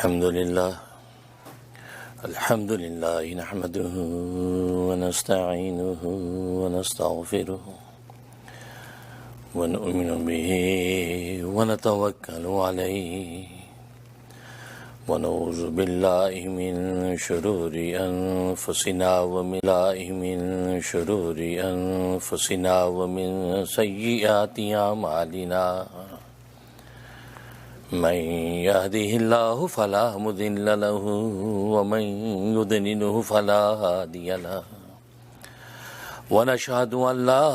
الحمد لله نحمده ونستعينه ونستغفره ونؤمن به ونتوكل عليه ونعوذ بالله من شرور أنفسنا ومن سيئات أعمالنا من يهده الله فلا مضل له ومن يضلله فلا هادي له ونشهد أن لا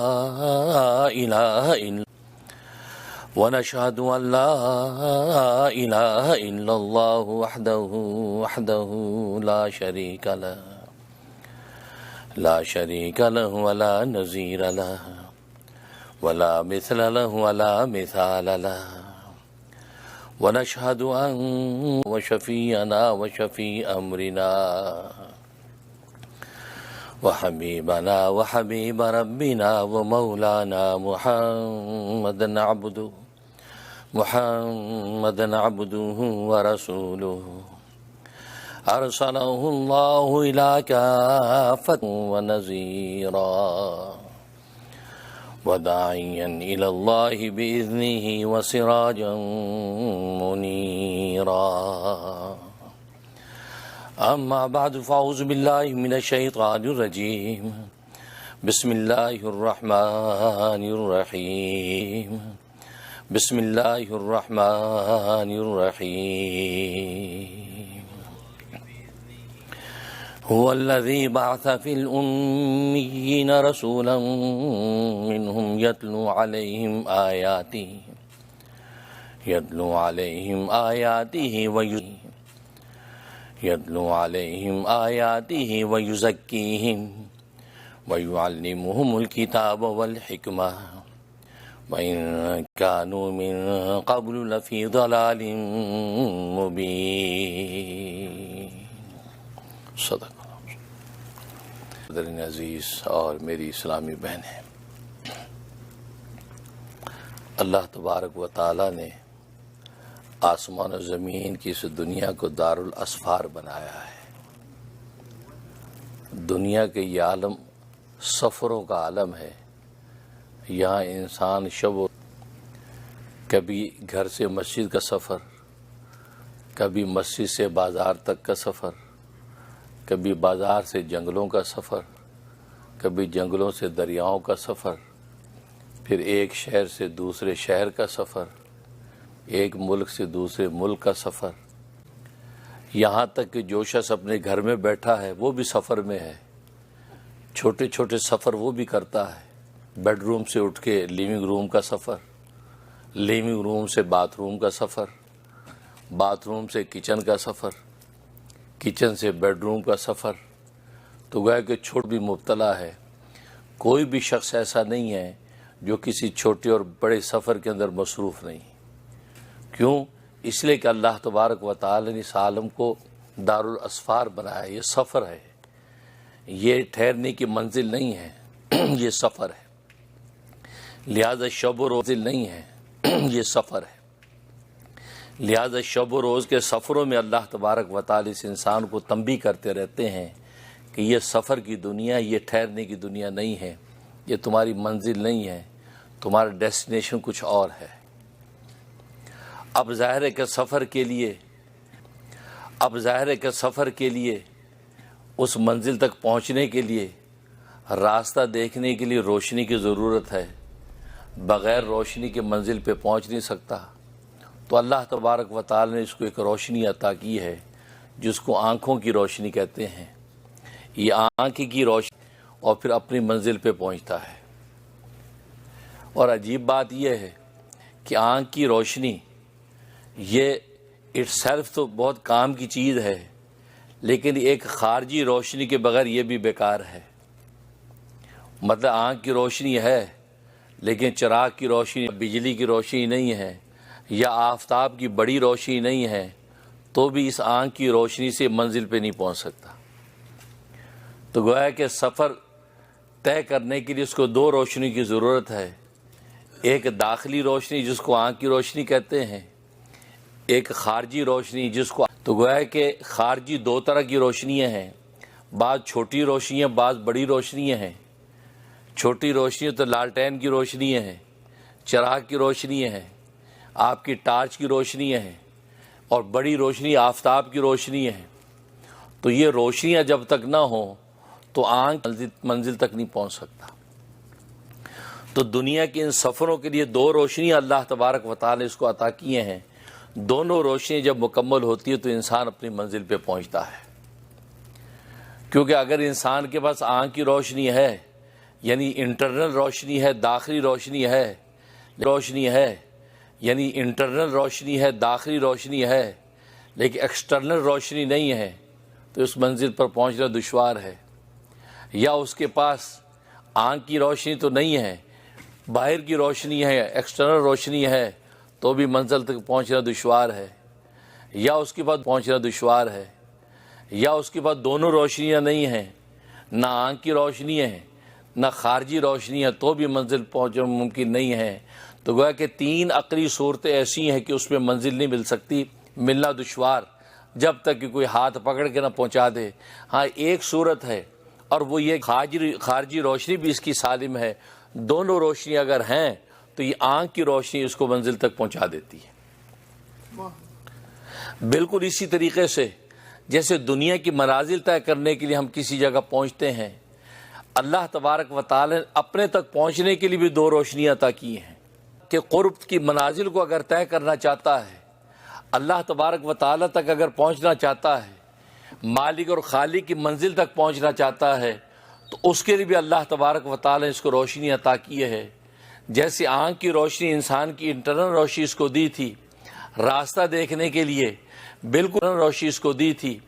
إله إلا الله وحده لا شريك له ولا نظير له ولا مثل له ولا مثال له ونشهد أن وشفيعنا وشفيع أمرنا وحبيبنا وحبيب ربنا ومولانا محمدا عبده ورسوله أرسله الله إلى كافة ونذيرا وداعيا إلى الله بإذنه وسراجا منيرا أما بعد فأعوذ بالله من الشيطان الرجيم بسم الله الرحمن الرحيم هو الذي بعث في الأميين رسولا منهم يتلو عليهم آياته ويزكيهم ويعلمهم الكتاب والحكمة وإن كانوا من قبل لفي ضلال مبين. صدق اللہ عزیز اور میری اسلامی بہنیں، اللہ تبارک و تعالی نے آسمان و زمین کی اس دنیا کو دارالاسفار بنایا ہے۔ دنیا کے یہ عالم سفروں کا عالم ہے۔ یہاں انسان کبھی گھر سے مسجد کا سفر، کبھی مسجد سے بازار تک کا سفر، کبھی بازار سے جنگلوں کا سفر، کبھی جنگلوں سے دریاؤں کا سفر، پھر ایک شہر سے دوسرے شہر کا سفر، ایک ملک سے دوسرے ملک کا سفر، یہاں تک کہ جو شخص اپنے گھر میں بیٹھا ہے وہ بھی سفر میں ہے۔ چھوٹے چھوٹے سفر وہ بھی کرتا ہے، بیڈ روم سے اٹھ کے لیونگ روم کا سفر، لیونگ روم سے باتھ روم کا سفر، باتھ روم سے کچن کا سفر، کچن سے بیڈ روم کا سفر۔ تو گویا کہ چھوٹ بھی مبتلا ہے۔ کوئی بھی شخص ایسا نہیں ہے جو کسی چھوٹے اور بڑے سفر کے اندر مصروف نہیں۔ کیوں؟ اس لیے کہ اللہ تبارک و تعالی نے اس عالم کو دارالاسفار بنایا۔ یہ سفر ہے، یہ ٹھہرنے کی منزل نہیں ہے، یہ سفر ہے۔ لہذا شب و روز نہیں ہے، یہ سفر ہے۔ لہذا شب و روز کے سفروں میں اللہ تبارک و تعالی اس انسان کو تنبیہ کرتے رہتے ہیں کہ یہ سفر کی دنیا، یہ ٹھہرنے کی دنیا نہیں ہے، یہ تمہاری منزل نہیں ہے، تمہارا ڈیسٹینیشن کچھ اور ہے۔ اب ظاہر ہے کہ سفر کے لیے اس منزل تک پہنچنے کے لیے، راستہ دیکھنے کے لیے روشنی کی ضرورت ہے۔ بغیر روشنی کے منزل پہ پہنچ نہیں سکتا۔ تو اللہ تبارک و تعالی نے اس کو ایک روشنی عطا کی ہے جس کو آنکھوں کی روشنی کہتے ہیں۔ یہ آنکھ کی روشنی اور پھر اپنی منزل پہ پہنچتا ہے۔ اور عجیب بات یہ ہے کہ آنکھ کی روشنی یہ اٹ سیلف تو بہت کام کی چیز ہے، لیکن ایک خارجی روشنی کے بغیر یہ بھی بیکار ہے۔ مطلب آنکھ کی روشنی ہے لیکن چراغ کی روشنی، بجلی کی روشنی نہیں ہے، یا آفتاب کی بڑی روشنی نہیں ہے، تو بھی اس آنکھ کی روشنی سے منزل پہ نہیں پہنچ سکتا۔ تو گویا کہ سفر طے کرنے کے لیے اس کو دو روشنی کی ضرورت ہے، ایک داخلی روشنی جس کو آنکھ کی روشنی کہتے ہیں، ایک خارجی روشنی جس کو تو گویا ہے کہ خارجی دو طرح کی روشنیاں ہیں، بعض چھوٹی روشنیاں، بعض بڑی روشنیاں ہیں۔ چھوٹی روشنی تو لالٹین کی روشنیاں ہیں، چراغ کی روشنیاں ہیں، آپ کی ٹارچ کی روشنیاں ہیں، اور بڑی روشنی آفتاب کی روشنیاں ہیں۔ تو یہ روشنیاں جب تک نہ ہوں تو آنکھ منزل تک نہیں پہنچ سکتا۔ تو دنیا کے ان سفروں کے لیے دو روشنیاں اللہ تبارک و تعالی نے اس کو عطا کیے ہیں۔ دونوں روشنیاں جب مکمل ہوتی ہے تو انسان اپنی منزل پہ پہنچتا ہے۔ کیونکہ اگر انسان کے پاس آنکھ کی روشنی ہے، یعنی انٹرنل روشنی ہے، داخلی روشنی ہے، یعنی انٹرنل روشنی ہے، داخلی روشنی ہے، لیکن ایکسٹرنل روشنی نہیں ہے، تو اس منزل پر پہنچنا دشوار ہے۔ یا اس کے پاس آنکھ کی روشنی تو نہیں ہے، باہر کی روشنی ہے، ایکسٹرنل روشنی ہے، تو بھی منزل تک پہنچنا دشوار ہے۔ یا اس کے بعد پہنچنا دشوار ہے، یا اس کے بعد دونوں روشنیاں نہیں ہیں، نہ آنکھ کی روشنی ہے نہ خارجی روشنی ہے، تو بھی منزل پہنچنا ممکن نہیں ہے۔ تو گویا کہ تین عقلی صورتیں ایسی ہیں کہ اس میں منزل نہیں مل سکتی، ملنا دشوار، جب تک کہ کوئی ہاتھ پکڑ کے نہ پہنچا دے۔ ہاں ایک صورت ہے، اور وہ یہ خارجی روشنی بھی اس کی سالم ہے۔ دونوں روشنی اگر ہیں تو یہ آنکھ کی روشنی اس کو منزل تک پہنچا دیتی ہے۔ بالکل اسی طریقے سے جیسے دنیا کی منازل طے کرنے کے لیے ہم کسی جگہ پہنچتے ہیں، اللہ تبارک و تعالی نے اپنے تک پہنچنے کے لیے بھی دو روشنیاں عطا کی ہیں کہ قرب کی منازل کو اگر طے کرنا چاہتا ہے، اللہ تبارک و تعالی تک اگر پہنچنا چاہتا ہے، مالک اور خالق کی منزل تک پہنچنا چاہتا ہے، تو اس کے لیے بھی اللہ تبارک و تعالی نے اس کو روشنی عطا کی ہے۔ جیسے آنکھ کی روشنی انسان کی انٹرنل روشنی اس کو دی تھی راستہ دیکھنے کے لیے، بالکل روشنی اس کو دی تھی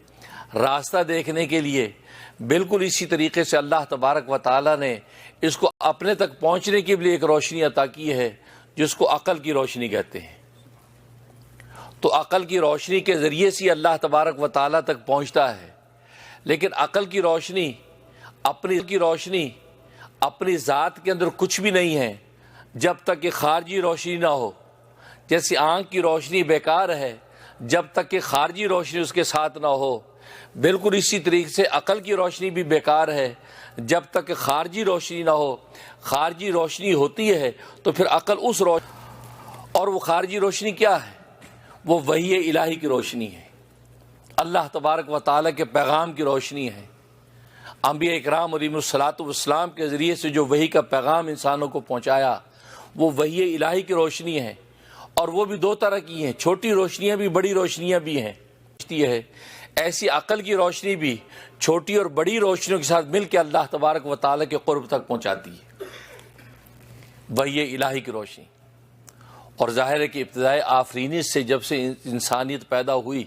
راستہ دیکھنے کے لیے، بالکل اسی طریقے سے اللہ تبارک و تعالی نے اس کو اپنے تک پہنچنے کے لیے ایک روشنی عطا کی ہے جس کو عقل کی روشنی کہتے ہیں۔ تو عقل کی روشنی کے ذریعے سے اللہ تبارک و تعالی تک پہنچتا ہے، لیکن عقل کی روشنی اپنی ذات کے اندر کچھ بھی نہیں ہے جب تک کہ خارجی روشنی نہ ہو۔ جیسے آنکھ کی روشنی بیکار ہے جب تک کہ خارجی روشنی اس کے ساتھ نہ ہو، بالکل اسی طریقے سے عقل کی روشنی بھی بیکار ہے جب تک کہ خارجی روشنی نہ ہو۔ خارجی روشنی ہوتی ہے تو پھر عقل اس روشنی، اور وہ خارجی روشنی کیا ہے؟ وہ وحی الہی کی روشنی ہے، اللہ تبارک و تعالیٰ کے پیغام کی روشنی ہے۔ انبیاء اکرام علیہم الصلاۃ والسلام کے ذریعے سے جو وحی کا پیغام انسانوں کو پہنچایا، وہ وحی الہی کی روشنی ہے، اور وہ بھی دو طرح کی ہیں، چھوٹی روشنیاں بھی، بڑی روشنیاں بھی ہیں۔ ایسی عقل کی روشنی بھی چھوٹی اور بڑی روشنیوں کے ساتھ مل کے اللہ تبارک و تعالیٰ کے قرب تک پہنچاتی ہے، وحی الہی کی روشنی۔ اور ظاہر ہے کہ ابتدائے آفرینی سے جب سے انسانیت پیدا ہوئی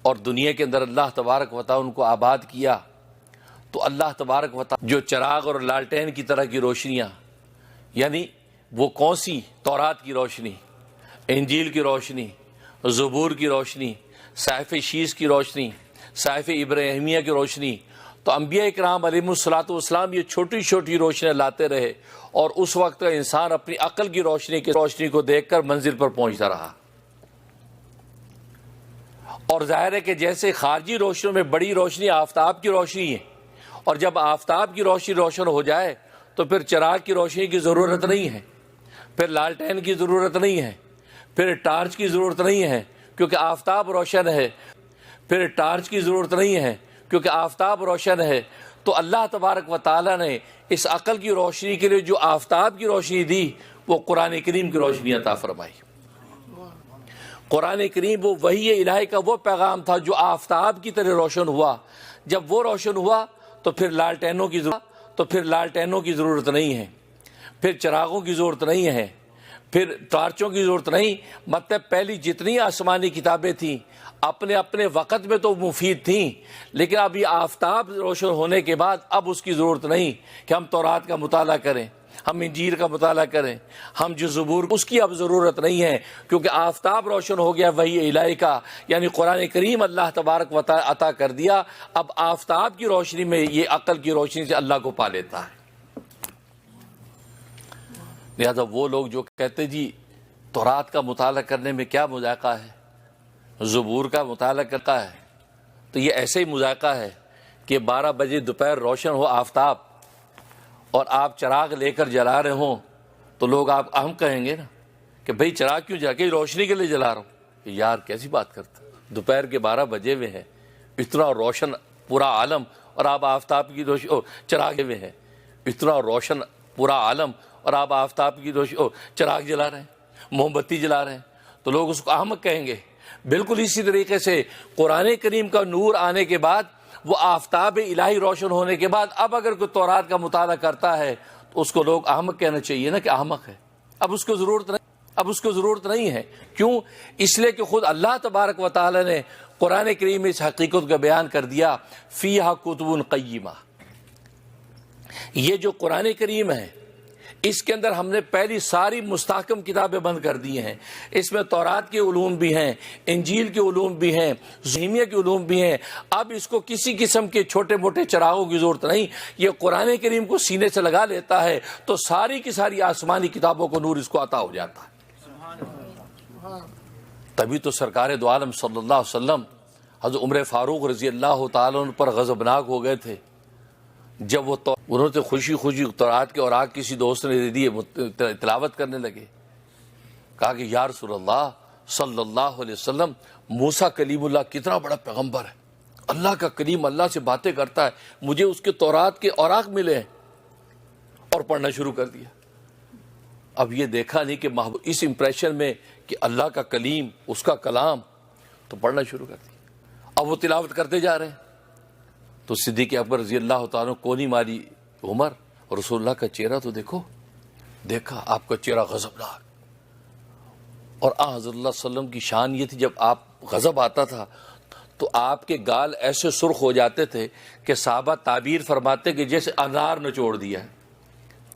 اور دنیا کے اندر اللہ تبارک و تعالیٰ ان کو آباد کیا، تو اللہ تبارک و تعالیٰ جو چراغ اور لالٹین کی طرح کی روشنیاں، یعنی وہ کون سی؟ تورات کی روشنی، انجیل کی روشنی، زبور کی روشنی، صحیفہ شیش کی روشنی، صحیفہ ابراہیمیہ کی روشنی۔ تو انبیاء اکرام علیہم الصلاۃ والسلام یہ چھوٹی چھوٹی روشنیاں لاتے رہے، اور اس وقت کا انسان اپنی عقل کی روشنی کو دیکھ کر منزل پر پہنچتا رہا۔ اور ظاہر ہے کہ جیسے خارجی روشنیوں میں بڑی روشنی آفتاب کی روشنی ہے، اور جب آفتاب کی روشنی روشن ہو جائے تو پھر چراغ کی روشنی کی ضرورت نہیں ہے، پھر لالٹین کی ضرورت نہیں ہے، پھر ٹارچ کی ضرورت نہیں ہے کیونکہ آفتاب روشن ہے، پھر ٹارچ کی ضرورت نہیں ہے کیونکہ آفتاب روشن ہے۔ تو اللہ تبارک و تعالیٰ نے اس عقل کی روشنی کے لیے جو آفتاب کی روشنی دی، وہ قرآن کریم کی روشنی عطا فرمائی۔ قرآن کریم وہ وحی الہی کا وہ پیغام تھا جو آفتاب کی طرح روشن ہوا۔ جب وہ روشن ہوا تو پھر لالٹینوں کی ضرورت نہیں ہے، پھر چراغوں کی ضرورت نہیں ہے، پھر ٹارچوں کی ضرورت نہیں۔ مطلب پہلی جتنی آسمانی کتابیں تھیں اپنے اپنے وقت میں تو مفید تھیں، لیکن اب یہ آفتاب روشن ہونے کے بعد اب اس کی ضرورت نہیں کہ ہم تورات کا مطالعہ کریں، ہم انجیل کا مطالعہ کریں، ہم جو زبور، اس کی اب ضرورت نہیں ہے، کیونکہ آفتاب روشن ہو گیا وحی الہی کا، یعنی قرآن کریم اللہ تبارک و تعالی عطا کر دیا۔ اب آفتاب کی روشنی میں یہ عقل کی روشنی سے اللہ کو پا لیتا ہے۔ لہذا وہ لوگ جو کہتے جی تورات کا مطالعہ کرنے میں کیا مذائقہ ہے، زبور کا مطالعہ کرتا ہے تو یہ ایسے ہی مذائقہ ہے کہ 12 بجے دوپہر روشن ہو آفتاب اور آپ چراغ لے کر جلا رہے ہوں تو لوگ آپ ہم کہیں گے نا کہ بھئی چراغ کیوں جلا کے روشنی کے لیے جلا رہا ہوں. یار کیسی بات کرتا, دوپہر کے 12 بجے ہوئے ہیں, اتنا روشن پورا عالم اور آپ آفتاب کی روشنی چراغ ہوئے ہیں, اتنا روشن پورا عالم اور آپ آفتاب کی روشنی چراغ جلا رہے ہیں, موم بتی جلا رہے ہیں, تو لوگ اس کو احمق کہیں گے. بالکل اسی طریقے سے قرآن کریم کا نور آنے کے بعد, وہ آفتاب الہی روشن ہونے کے بعد اب اگر کوئی تورات کا مطالعہ کرتا ہے تو اس کو لوگ احمق کہنا چاہیے نا کہ احمق ہے. اب اس کو ضرورت نہیں ہے. کیوں؟ اس لیے کہ خود اللہ تبارک و تعالی نے قرآن کریم میں اس حقیقت کا بیان کر دیا, فیہا کتب قیمہ. یہ جو قرآن کریم ہے اس کے اندر ہم نے پہلی ساری مستحکم کتابیں بند کر دی ہیں. اس میں تورات کے علوم بھی ہیں, انجیل کے علوم بھی ہیں, زہمیہ کے علوم بھی ہیں. اب اس کو کسی قسم کے چھوٹے موٹے چراغوں کی ضرورت نہیں. یہ قرآن کریم کو سینے سے لگا لیتا ہے تو ساری کی ساری آسمانی کتابوں کو نور اس کو عطا ہو جاتا ہے. تبھی تو سرکار دو عالم صلی اللہ علیہ وسلم حضرت عمر فاروق رضی اللہ تعالیٰ عنہ پر غضبناک ہو گئے تھے جب انہوں نے خوشی تورات کے اوراق کسی دوست نے دے دیے, تلاوت کرنے لگے. کہا کہ یا رسول اللہ صلی اللہ علیہ وسلم, موسیٰ کلیم اللہ کتنا بڑا پیغمبر ہے, اللہ کا کلیم اللہ سے باتیں کرتا ہے, مجھے اس کے تورات کے اوراق ملے ہیں. اور پڑھنا شروع کر دیا. اب یہ دیکھا نہیں کہ اس امپریشن میں کہ اللہ کا کلیم, اس کا کلام, تو پڑھنا شروع کر دیا. اب وہ تلاوت کرتے جا رہے ہیں تو صدیق اکبر رضی اللہ تعالیٰ کونی ماری عمر, اور رسول اللہ کا چہرہ تو دیکھا آپ کا چہرہ غضبناک. اور حضرت اللہ صلی اللہ علیہ وسلم کی شان یہ تھی, جب آپ غضب آتا تھا تو آپ کے گال ایسے سرخ ہو جاتے تھے کہ صحابہ تعبیر فرماتے کہ جیسے انار نچوڑ دیا ہے,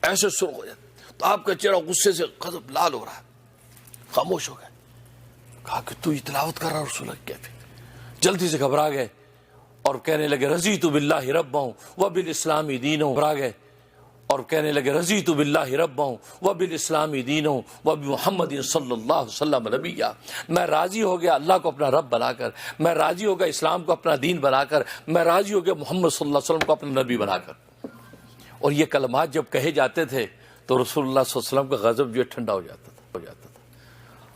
ایسے سرخ ہو جاتے. تو آپ کا چہرہ غصے سے غضب لال ہو رہا ہے. خاموش ہو گئے. کہا کہ تو یہ تلاوت کر رہا رسول اللہ کیفی. جلدی سے گھبرا گئے اور کہنے لگے رضیت باللہ ربا وبالاسلام دینا. گھبرا گئے اور کہنے لگے رضیت باللہ ربا وبالاسلام دینا وبمحمد صلی اللہ علیہ وسلم نبیا. میں راضی ہو گیا اللہ کو اپنا رب بنا کر, میں راضی ہو گیا اسلام کو اپنا دین بنا کر, میں راضی ہو گیا محمد صلی اللہ علیہ وسلم کو اپنا نبی بنا کر. اور یہ کلمات جب کہے جاتے تھے تو رسول اللہ صلی اللہ علیہ وسلم کا غضب جو ٹھنڈا ہو جاتا تھا.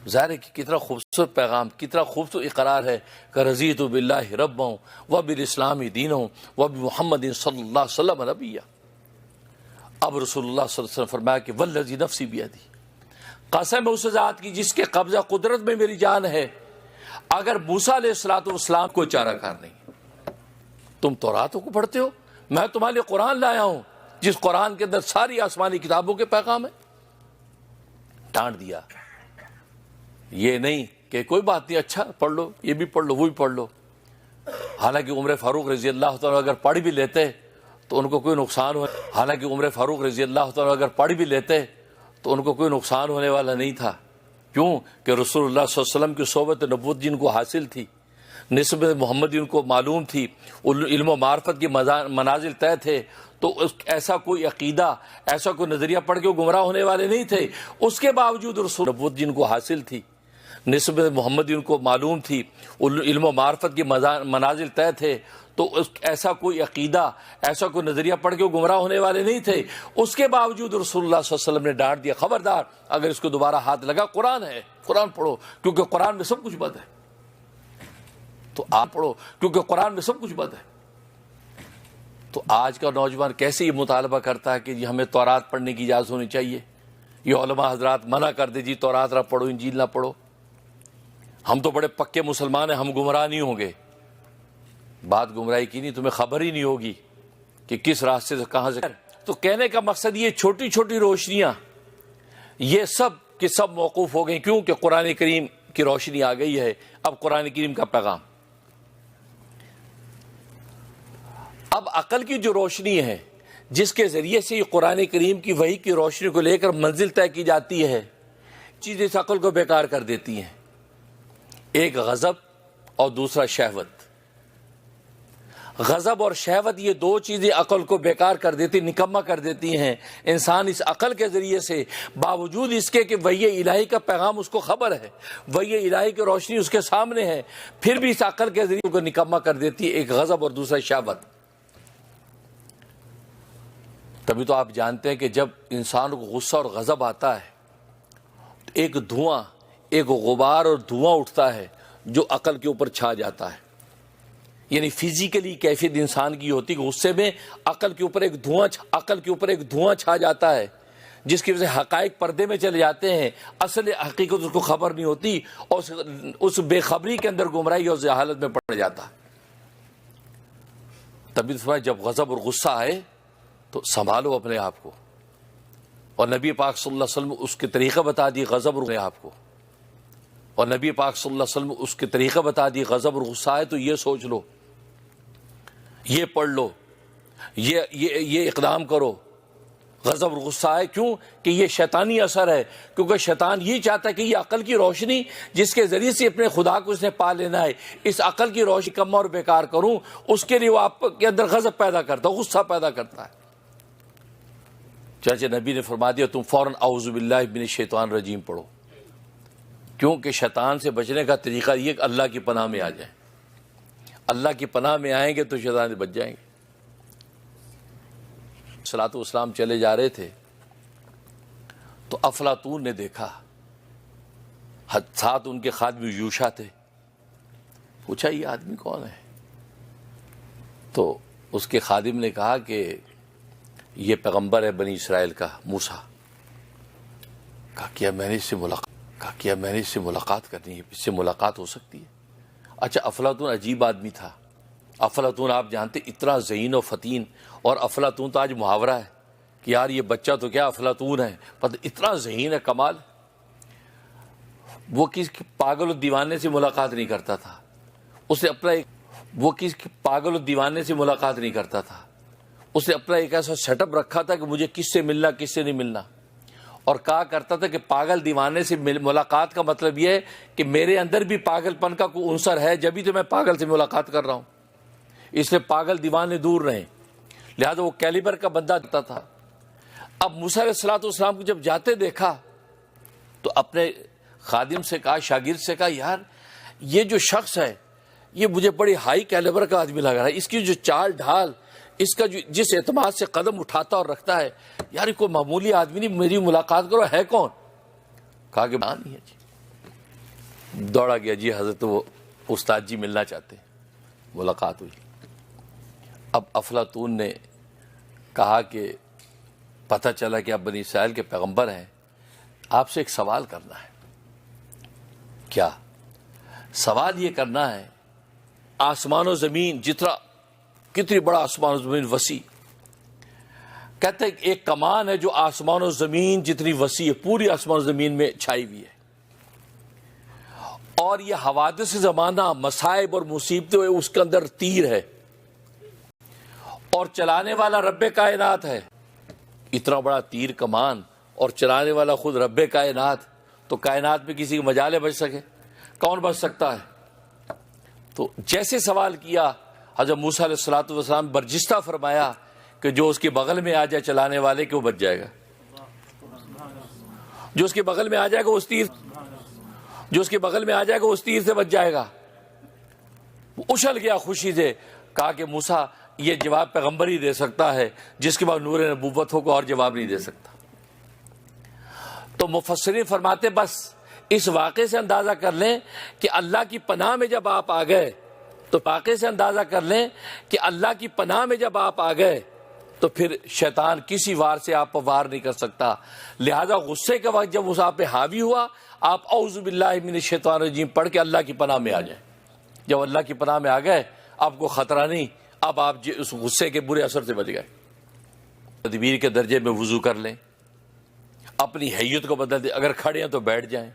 ظاہر ہے کہ کتنا خوبصورت پیغام, کتنا خوبصورت اقرار ہے کہ رضیت باللہ ربا وبالاسلام دینا وبمحمد صلی اللہ علیہ وسلم نبیا. اب رسول اللہ صلی اللہ علیہ وسلم فرمایا کہ والذی نفسی بیدی, قسم ہے اس ذات کی جس کے قبضہ قدرت میں میری جان ہے, اگر موسیٰ علیہ السلام کو چارہ کار نہیں. تم توراتوں کو پڑھتے ہو, میں تمہارے لیے قرآن لایا ہوں جس قرآن کے اندر ساری آسمانی کتابوں کے پیغام ہیں. ڈانٹ دیا. یہ نہیں کہ کوئی بات نہیں, اچھا پڑھ لو, یہ بھی پڑھ لو, وہ بھی پڑھ لو. حالانکہ عمر فاروق رضی اللہ تعالیٰ اگر پڑھ بھی لیتے تو ان کو کوئی نقصان ہونے والا نہیں تھا. کیوں کہ رسول اللہ صلی اللہ علیہ وسلم کی صحبت نبوت جن کو حاصل تھی, نسبت محمد ان کو معلوم تھی, علم و معرفت کی منازل طے تھے, تو ایسا کوئی عقیدہ, ایسا کوئی نظریہ پڑھ کے گمراہ ہونے والے نہیں تھے. اس کے باوجود رسول نبوت جن کو حاصل تھی, نسبت محمد ان کو معلوم تھی, علم و معرفت کی منازل طے تھے, تو ایسا کوئی عقیدہ, ایسا کوئی نظریہ پڑھ کے گمراہ ہونے والے نہیں تھے. اس کے باوجود رسول اللہ صلی اللہ علیہ وسلم نے ڈانٹ دیا, خبردار اگر اس کو دوبارہ ہاتھ لگا, قرآن ہے, قرآن پڑھو کیونکہ قرآن میں سب کچھ بند ہے. تو آپ پڑھو کیونکہ قرآن میں سب کچھ بند ہے. تو آج کا نوجوان کیسے یہ مطالبہ کرتا ہے کہ جی ہمیں تورات پڑھنے کی اجازت ہونی چاہیے. یہ علماء حضرات منع کر دے, جی تورات نہ پڑھو, انجیل نہ پڑھو, ہم تو بڑے پکے مسلمان ہیں, ہم گمراہ نہیں ہوں گے. بات گمراہی کی نہیں, تمہیں خبر ہی نہیں ہوگی کہ کس راستے سے کہاں سے. تو کہنے کا مقصد یہ چھوٹی چھوٹی روشنیاں یہ سب کے سب موقوف ہو گئی. کیوں کہ قرآن کریم کی روشنی آ گئی ہے. اب قرآن کریم کا پیغام, اب عقل کی جو روشنی ہے جس کے ذریعے سے یہ قرآن کریم کی وحی کی روشنی کو لے کر منزل طے کی جاتی ہے, چیزیں اس عقل کو بیکار کر دیتی ہیں. ایک غضب اور دوسرا شہوت. غضب اور شہوت یہ دو چیزیں عقل کو بیکار کر دیتی، نکما کر دیتی ہیں۔ انسان اس عقل کے ذریعے سے باوجود اس کے کہ وحی الہی کا پیغام اس کو خبر ہے، وحی الہی کی روشنی اس کے سامنے ہے، پھر بھی اس عقل کے ذریعے کو نکما کر دیتی ہے، ایک غضب اور دوسرا شہوت۔ تبھی تو آپ جانتے ہیں کہ جب انسان کو غصہ اور غضب آتا ہے تو ایک دھواں، ایک غبار اور دھواں اٹھتا ہے جو عقل کے اوپر چھا جاتا ہے۔ یعنی فزیکلی کیفیت انسان کی ہوتی کہ غصے میں عقل کے اوپر ایک دھواں چھا جاتا ہے، جس کی وجہ سے حقائق پردے میں چلے جاتے ہیں، اصل حقیقت اس کو خبر نہیں ہوتی، اور اس بے خبری کے اندر گمراہی اور جہالت میں پڑ جاتا ہے۔ تبھی تو جب غضب اور غصہ آئے تو سنبھالو اپنے آپ کو، اور نبی پاک صلی اللہ علیہ وسلم اس کے طریقہ بتا دی غضب اور آپ کو، اور نبی پاک صلی اللہ علیہ وسلم اس کے طریقہ بتا دی غضب اور غصہ آئے تو یہ سوچ لو، یہ پڑھ لو، یہ اقدام کرو۔ غضب اور غصہ آئے کیوں کہ یہ شیطانی اثر ہے، کیونکہ شیطان یہ چاہتا ہے کہ یہ عقل کی روشنی جس کے ذریعے سے اپنے خدا کو اس نے پا لینا ہے، اس عقل کی روشنی کم اور بیکار کروں، اس کے لیے وہ آپ کے اندر غضب پیدا کرتا ہے، غصہ پیدا کرتا ہے۔ چاچے نبی نے فرما دیا تم فوراً اعوذ باللہ من الشیطان الرجیم پڑھو، کیونکہ شیطان سے بچنے کا طریقہ یہ کہ اللہ کی پناہ میں آ جائیں۔ اللہ کی پناہ میں آئیں گے تو شیطان سے بچ جائیں گے۔ صلاۃ والسلام چلے جا رہے تھے تو افلاطون نے دیکھا، ساتھ ان کے خادم یوشا تھے، پوچھا یہ آدمی کون ہے؟ تو اس کے خادم نے کہا کہ یہ پیغمبر ہے بنی اسرائیل کا موسیٰ۔ کہا کیا میں نے اس سے ملاقات کرنی ہے، اس سے ملاقات ہو سکتی ہے؟ اچھا افلاطون عجیب آدمی تھا۔ افلاطون آپ جانتے اتنا ذہین و فتین، اور افلاطون تو آج محاورہ ہے کہ یار یہ بچہ تو کیا افلاطون ہے، پتہ اتنا ذہین ہے، کمال۔ وہ کسی پاگل و دیوانے سے ملاقات نہیں کرتا تھا، اس نے اپنا ایک ایسا سیٹ اپ رکھا تھا کہ مجھے کس سے ملنا کس سے نہیں ملنا، اور کہا کرتا تھا کہ پاگل دیوانے سے ملاقات کا مطلب یہ ہے کہ میرے اندر بھی پاگل پن کا کوئی عنصر ہے، جبھی تو میں پاگل سے ملاقات کر رہا ہوں، اس لیے پاگل دیوانے دور رہیں۔ لہذا وہ کیلیبر کا بندہ تھا۔ اب موسیٰ علیہ الصلوۃ والسلام کو جب جاتے دیکھا تو اپنے خادم سے کہا، شاگرد سے کہا، یار یہ جو شخص ہے یہ مجھے بڑی ہائی کیلیبر کا آدمی لگ رہا ہے، اس کی جو چال ڈھال، اس کا جو جس اعتماد سے قدم اٹھاتا اور رکھتا ہے، یار یہ کوئی معمولی آدمی نہیں، میری ملاقات کرو، ہے کون؟ کہا کہ نہیں ہے جی۔ دوڑا گیا، جی حضرت وہ استاد جی ملنا چاہتے ہیں۔ ملاقات ہوئی۔ اب افلاطون نے کہا کہ پتہ چلا کہ آپ بنی اسرائیل کے پیغمبر ہیں، آپ سے ایک سوال کرنا ہے۔ کیا سوال؟ یہ کرنا ہے آسمان و زمین کتنی بڑا آسمان و زمین وسیع، کہتے ہیں ایک کمان ہے جو آسمان و زمین جتنی وسیع ہے، پوری آسمان و زمین میں چھائی ہوئی ہے، اور یہ حوادث زمانہ، مصائب اور مصیبتیں اس کے اندر تیر ہے، اور چلانے والا رب کائنات ہے۔ اتنا بڑا تیر کمان اور چلانے والا خود رب کائنات، تو کائنات میں کسی کے مجالے بچ سکے؟ کون بچ سکتا ہے؟ تو جیسے سوال کیا حضرت موسیٰ علیہ الصلوۃ والسلام برجستہ فرمایا کہ جو اس کے بغل میں آ جائے چلانے والے کے وہ بچ جائے گا، جو اس کے بغل میں آ جائے گا اس تیر سے بچ جائے گا۔ وہ اچھل گیا خوشی سے، کہا کہ موسیٰ یہ جواب پیغمبر ہی دے سکتا ہے، جس کے بعد نور نبوت ہو کو اور جواب نہیں دے سکتا۔ تو مفسرین فرماتے بس اس واقعے سے اندازہ کر لیں کہ اللہ کی پناہ میں جب آپ آ گئے، تو پھر شیطان کسی وار سے آپ پر وار نہیں کر سکتا۔ لہذا غصے کے وقت جب اس آپ پہ حاوی ہوا، آپ اعوذ باللہ من الشیطان الرجیم پڑھ کے اللہ کی پناہ میں آ جائیں۔ جب اللہ کی پناہ میں آ گئے، آپ کو خطرہ نہیں، اب آپ اس غصے کے برے اثر سے بچ گئے۔ تدبیر کے درجے میں وضو کر لیں، اپنی حیت کو بدل دیں، اگر کھڑے ہیں تو بیٹھ جائیں،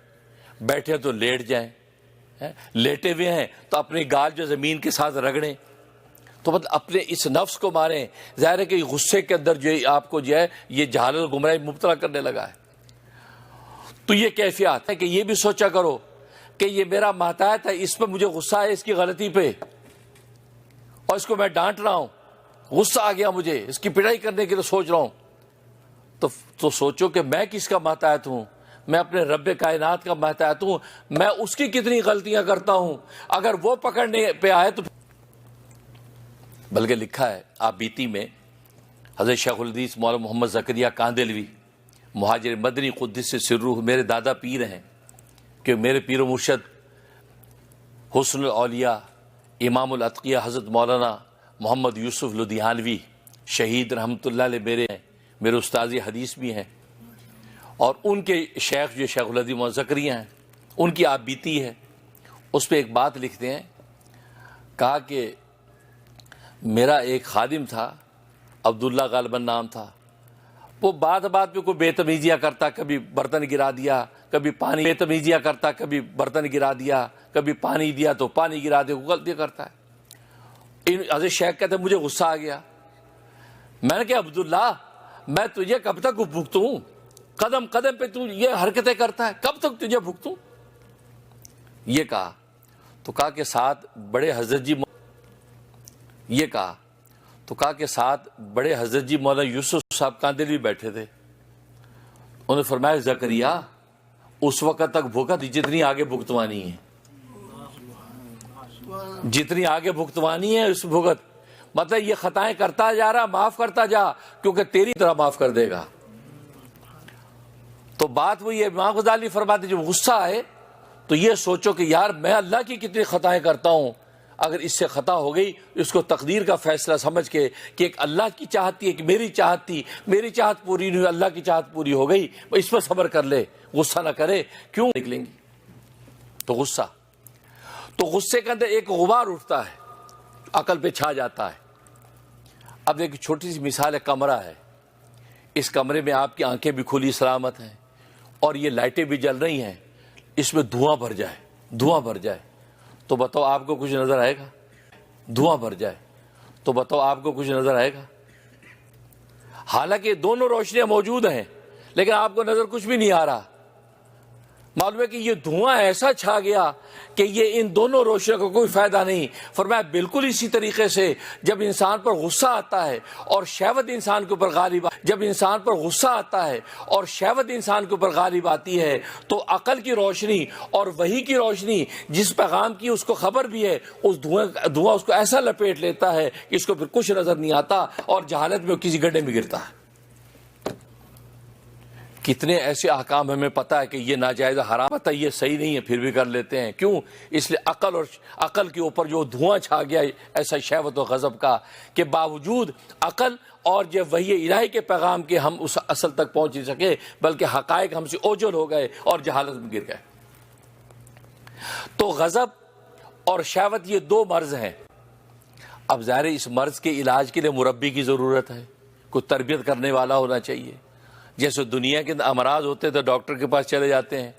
بیٹھے ہیں تو لیٹ جائیں، لیٹے ہوئے ہیں تو اپنی گال جو زمین کے ساتھ رگڑیں، تو مطلب اپنے اس نفس کو ماریں۔ ظاہر ہے کہ غصے کے اندر جو آپ کو جو ہے یہ جہالت گمراہی مبتلا کرنے لگا ہے، تو یہ کیفیات ہے کہ یہ بھی سوچا کرو کہ یہ میرا محتاط ہے، اس پہ مجھے غصہ ہے، اس کی غلطی پہ اور اس کو میں ڈانٹ رہا ہوں, غصہ آ گیا مجھے, اس کی پٹائی کرنے کے لیے سوچ رہا ہوں, تو سوچو کہ میں کس کا ماتحت ہوں, میں اپنے رب کائنات کا ماتحت ہوں, میں اس کی کتنی غلطیاں کرتا ہوں, اگر وہ پکڑنے پہ آئے تو. بلکہ لکھا ہے آپ بیتی میں, حضرت شیخ الحدیث مولانا محمد زکریا کاندلوی مہاجر مدنی قدس سے سرو میرے دادا پیر ہیں, کہ میرے پیر و مرشد حسن الاولیاء امام الاتقیاء حضرت مولانا محمد یوسف لدھیانوی شہید رحمۃ اللہ علیہ میرے ہیں, میرے استاذ حدیث بھی ہیں, اور ان کے شیخ جو شیخ الحدیث محمد زکریا ہیں, ان کی آپ بیتی ہے, اس پہ ایک بات لکھتے ہیں, کہا کہ میرا ایک خادم تھا, عبداللہ غالباً نام تھا, وہ بات پہ کوئی بے تمیزیاں کرتا, کبھی برتن گرا دیا, کبھی پانی, بے تمیزیاں کرتا, کبھی برتن گرا دیا, کبھی پانی دیا تو پانی گرا دیا, غلطیاں کرتا ہے. حضرت شیخ کہتے مجھے غصہ آ گیا, میں نے کہا عبداللہ میں تجھے کب تک بھگتوں, قدم قدم پہ تو یہ حرکتیں کرتا ہے, کب تک تجھے بھگتوں, یہ کہا. تو کہا کہ ساتھ بڑے حضرت جی, یہ کہا تو کہا کہ ساتھ بڑے حضرت جی مولانا یوسف صاحب کاندلوی بیٹھے تھے, انہوں نے فرمایا زکریا اس وقت تک بھوکا تھی جتنی آگے بھگتوانی ہے, جتنی آگے بھگتوانی ہے اس بھگت, مطلب یہ خطائیں کرتا جا رہا, معاف کرتا جا, کیونکہ تیری طرح معاف کر دے گا. تو بات وہی ہے, امام غزالی فرماتے جب غصہ آئے تو یہ سوچو کہ یار میں اللہ کی کتنی خطائیں کرتا ہوں, اگر اس سے خطا ہو گئی اس کو تقدیر کا فیصلہ سمجھ کے کہ ایک اللہ کی چاہت تھی, ایک میری چاہت تھی, میری چاہت پوری نہیں ہوئی, اللہ کی چاہت پوری ہو گئی, اس پر صبر کر لے, غصہ نہ کرے, کیوں نکلیں گی. تو غصے کے اندر ایک غبار اٹھتا ہے, عقل پہ چھا جاتا ہے. اب ایک چھوٹی سی مثال ہے, کمرہ ہے, اس کمرے میں آپ کی آنکھیں بھی کھلی سلامت ہیں اور یہ لائٹیں بھی جل رہی ہیں, اس میں دھواں بھر جائے تو بتاؤ آپ کو کچھ نظر آئے گا, دھواں بھر جائے تو بتاؤ آپ کو کچھ نظر آئے گا. حالانکہ دونوں روشنیاں موجود ہیں لیکن آپ کو نظر کچھ بھی نہیں آ رہا. معلوم ہے کہ یہ دھواں ایسا چھا گیا کہ یہ ان دونوں روشنیوں کو کوئی فائدہ نہیں. فرمایا بالکل اسی طریقے سے جب انسان پر غصہ آتا ہے اور شہوت انسان کے اوپر غالب, جب انسان پر غصہ آتا ہے اور شہوت انسان کے اوپر غالب آتی ہے تو عقل کی روشنی اور وحی کی روشنی جس پیغام کی اس کو خبر بھی ہے, اس دھواں اس کو ایسا لپیٹ لیتا ہے کہ اس کو پھر کچھ نظر نہیں آتا اور جہالت میں کسی گڈھے میں گرتا ہے. کتنے ایسے احکام ہمیں پتا ہے کہ یہ ناجائز حرام, پتہ یہ صحیح نہیں ہے پھر بھی کر لیتے ہیں. کیوں؟ اس لیے عقل کے اوپر جو دھواں چھا گیا ایسا شہوت و غضب کا, کہ باوجود عقل اور جو وحی الہی کے پیغام کے ہم اس اصل تک پہنچ نہیں سکے, بلکہ حقائق ہم سے اوجھل ہو گئے اور جہالت میں گر گئے. تو غضب اور شہوت یہ دو مرض ہیں. اب ظاہر اس مرض کے علاج کے لیے مربی کی ضرورت ہے, کوئی تربیت کرنے والا ہونا چاہیے. جیسے دنیا کے اندر امراض ہوتے تو ڈاکٹر کے پاس چلے جاتے ہیں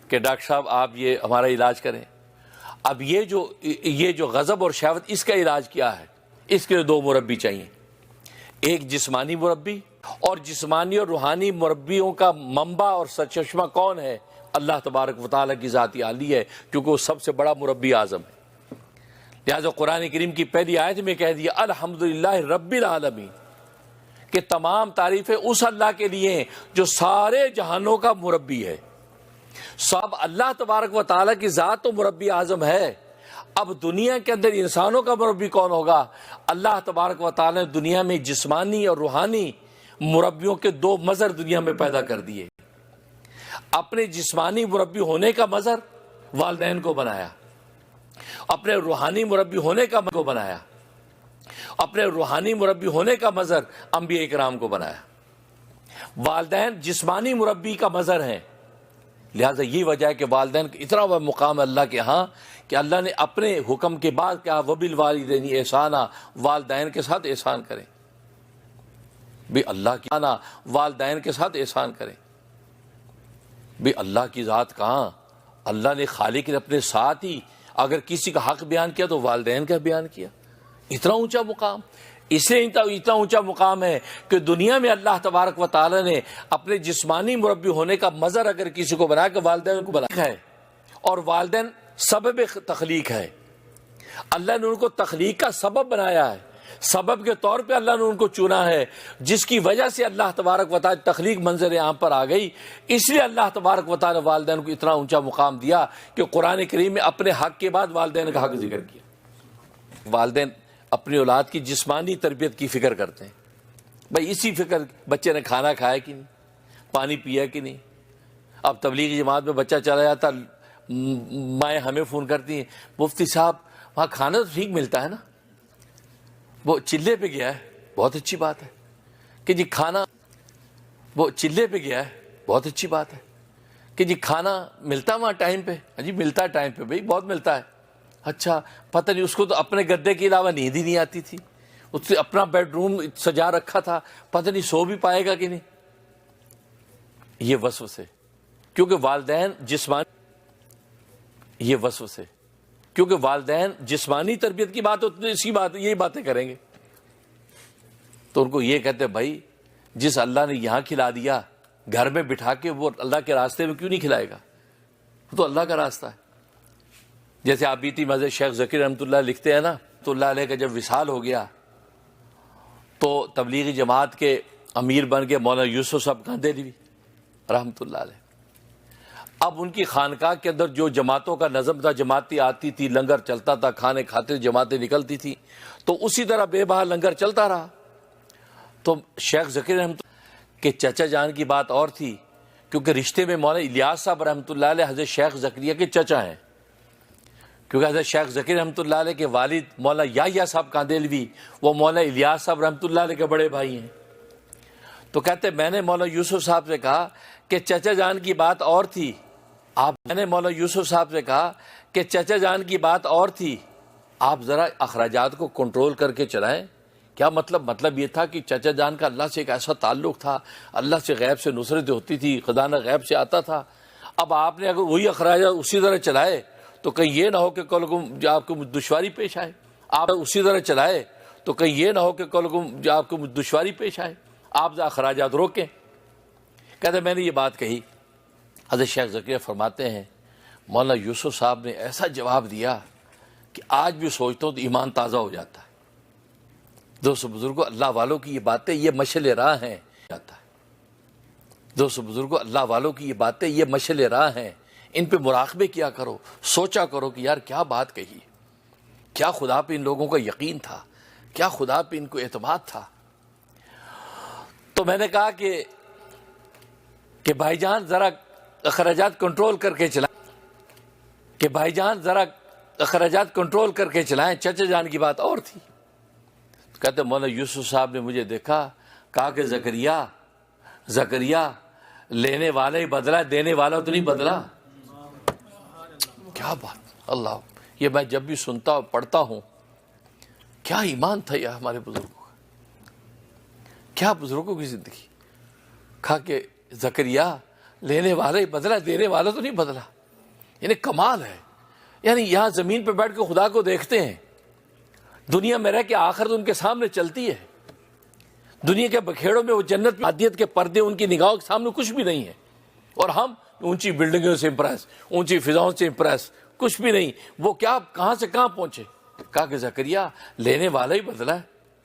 کہ ڈاکٹر صاحب آپ یہ ہمارا علاج کریں. اب یہ جو غضب اور شہوت, اس کا علاج کیا ہے؟ اس کے لیے دو مربی چاہیے, ایک جسمانی مربی, اور جسمانی اور روحانی مربیوں کا منبع اور سرچشمہ کون ہے؟ اللہ تبارک و تعالیٰ کی ذات عالی ہے, کیونکہ وہ سب سے بڑا مربی اعظم ہے. لہٰذا قرآن کریم کی پہلی آیت میں کہہ دیا الحمدللہ رب العالمین, کہ تمام تعریفیں اس اللہ کے لیے ہیں جو سارے جہانوں کا مربی ہے. سب اللہ تبارک و تعالیٰ کی ذات تو مربی اعظم ہے. اب دنیا کے اندر انسانوں کا مربی کون ہوگا؟ اللہ تبارک و تعالیٰ نے دنیا میں جسمانی اور روحانی مربیوں کے دو مظہر دنیا میں پیدا کر دیے. اپنے جسمانی مربی ہونے کا مظہر والدین کو بنایا, اپنے روحانی مربی ہونے کا کو بنایا, اپنے روحانی مربی ہونے کا مظہر انبیاء کرام کو بنایا. والدین جسمانی مربی کا مظہر ہیں, لہذا یہ وجہ ہے کہ والدین کا اتنا بڑا مقام اللہ کے ہاں کہ اللہ نے اپنے حکم کے بعد کہا وبالوالدین احسانا, والدین کے ساتھ احسان کریں. بھی اللہ کی آنا والدین کے ساتھ احسان کریں. بھی اللہ کی ذات کہاں, اللہ نے خالق نے اپنے ساتھ ہی اگر کسی کا حق بیان کیا تو والدین کا بیان کیا. اتنا اونچا مقام, اس لیے اتنا اونچا مقام ہے کہ دنیا میں اللہ تبارک و تعالی نے اپنے جسمانی مربی ہونے کا مظہر اگر کسی کو بنا کہ والدین کو بنایا ہے, اور والدین سبب تخلیق ہے. اللہ نے ان کو تخلیق کا سبب بنایا ہے، سبب کے طور پہ اللہ نے ان کو چنا ہے، جس کی وجہ سے اللہ تبارک و تعالی تخلیق منظر عام پر آ گئی۔ اس لیے اللہ تبارک و تعالی نے والدین کو اتنا اونچا مقام دیا کہ قرآن کریم میں اپنے حق کے بعد والدین کا حق ذکر کیا۔ والدین اپنی اولاد کی جسمانی تربیت کی فکر کرتے ہیں، بھائی اسی فکر، بچے نے کھانا کھایا کہ نہیں، پانی پیا کہ نہیں۔ اب تبلیغی جماعت میں بچہ چلا جاتا، مائیں ہمیں فون کرتی ہیں، مفتی صاحب وہاں کھانا تو ٹھیک ملتا ہے نا، وہ چلے پہ گیا ہے، بہت اچھی بات ہے کہ جی کھانا، وہ چلے پہ گیا ہے، بہت اچھی بات ہے کہ جی کھانا ملتا وہاں ٹائم پہ، جی ملتا ہے ٹائم پہ، بھائی بہت ملتا ہے۔ اچھا پتہ نہیں اس کو تو اپنے گدے کے علاوہ نیند ہی نہیں آتی تھی، اس سے اپنا بیڈ روم سجا رکھا تھا، پتہ نہیں سو بھی پائے گا کہ نہیں۔ یہ وسوسے، کیونکہ والدین جسمانی، یہ وسوسے کیونکہ والدین جسمانی تربیت کی بات ہوتی ہے، اسی بات یہی باتیں کریں گے، تو ان کو یہ کہتے ہیں بھائی جس اللہ نے یہاں کھلا دیا گھر میں بٹھا کے، وہ اللہ کے راستے میں کیوں نہیں کھلائے گا؟ وہ تو اللہ کا راستہ ہے۔ جیسے آپ بیتی مذہب شیخ ذکیر رحمۃ اللہ لکھتے ہیں نا، تو اللہ علیہ کا جب وصال ہو گیا تو تبلیغی جماعت کے امیر بن کے مولانا یوسف صاحب کاندھیلوی رحمۃ اللہ علیہ، اب ان کی خانقاہ کے اندر جو جماعتوں کا نظم تھا، جماعتیں آتی تھی، لنگر چلتا تھا، کھانے کھاتے جماعتیں نکلتی تھی، تو اسی طرح بے بہا لنگر چلتا رہا۔ تو شیخ ذکیر رحمۃ اللہ کے چچا جان کی بات اور تھی، کیونکہ رشتے میں مولانا الیاس صاحب رحمۃ اللہ علیہ حضرت شیخ زکریا کے چچا ہیں، کیونکہ حضرت شیخ ذکیر رحمۃ اللہ علیہ کے والد مولانا یحییٰ صاحب کاندھیلوی وہ مولانا الیاس صاحب رحمۃ اللہ علیہ کے بڑے بھائی ہیں۔ تو کہتے میں نے مولانا یوسف صاحب سے کہا کہ چچا جان کی بات اور تھی، میں نے مولانا یوسف صاحب سے کہا کہ چچا جان کی بات اور تھی، آپ ذرا اخراجات کو کنٹرول کر کے چلائیں۔ کیا مطلب یہ تھا کہ چچا جان کا اللہ سے ایک ایسا تعلق تھا، اللہ سے غیب سے نصرت ہوتی تھی، خزانہ غیب سے آتا تھا۔ اب آپ نے اگر وہی اخراجات اسی طرح چلائے تو کہیں یہ نہ ہو کہ کل کو آپ کو دشواری پیش آئے، آپ اسی طرح چلائے تو کہیں یہ نہ ہو کہ کل کو آپ کو دشواری پیش آئے، آپ اخراجات روکیں۔ کہتے میں نے یہ بات کہی، حضرت شیخ ذکیہ فرماتے ہیں مولانا یوسف صاحب نے ایسا جواب دیا کہ آج بھی سوچتا ہوں تو ایمان تازہ ہو جاتا ہے۔ دوستو بزرگوں، اللہ والوں کی یہ باتیں یہ مشعل راہ ہیں، دوستو بزرگوں، اللہ والوں کی یہ باتیں یہ مشعل راہ ہیں، ان پہ مراقبے کیا کرو، سوچا کرو کہ یار کیا بات کہی، کیا خدا پہ ان لوگوں کا یقین تھا، کیا خدا پہ ان کو اعتماد تھا۔ تو میں نے کہا کہ بھائی جان ذرا اخراجات کنٹرول کر کے چلائیں، کہ بھائی جان ذرا اخراجات کنٹرول کر کے چلائیں، چچا جان کی بات اور تھی۔ کہتے مولانا یوسف صاحب نے مجھے دیکھا، کہا کہ زکریا لینے والا ہی بدلا، دینے والا تو نہیں بدلا۔ کیا بات، اللہ، یہ میں جب بھی سنتا اور پڑھتا ہوں، کیا ایمان تھا یہ ہمارے بزرگوں کا، کیا بزرگوں کی زندگی۔ کہا کہ زکریا لینے والا ہی بدلا، دینے والا تو نہیں بدلا۔ یعنی کمال ہے، یعنی یہاں زمین پہ بیٹھ کے خدا کو دیکھتے ہیں، دنیا میں رہ کے آخرت ان کے سامنے چلتی ہے، دنیا کے بکھیڑوں میں وہ جنت عادیت کے پردے ان کی نگاہوں کے سامنے کچھ بھی نہیں ہے، اور ہم اونچی بلڈنگوں سے امپریس، اونچی فضاؤں سے امپریس، کچھ بھی نہیں۔ وہ کیا کہاں سے کہاں پہنچے۔ کہا کہ زکریا لینے والا ہی بدلا ہے،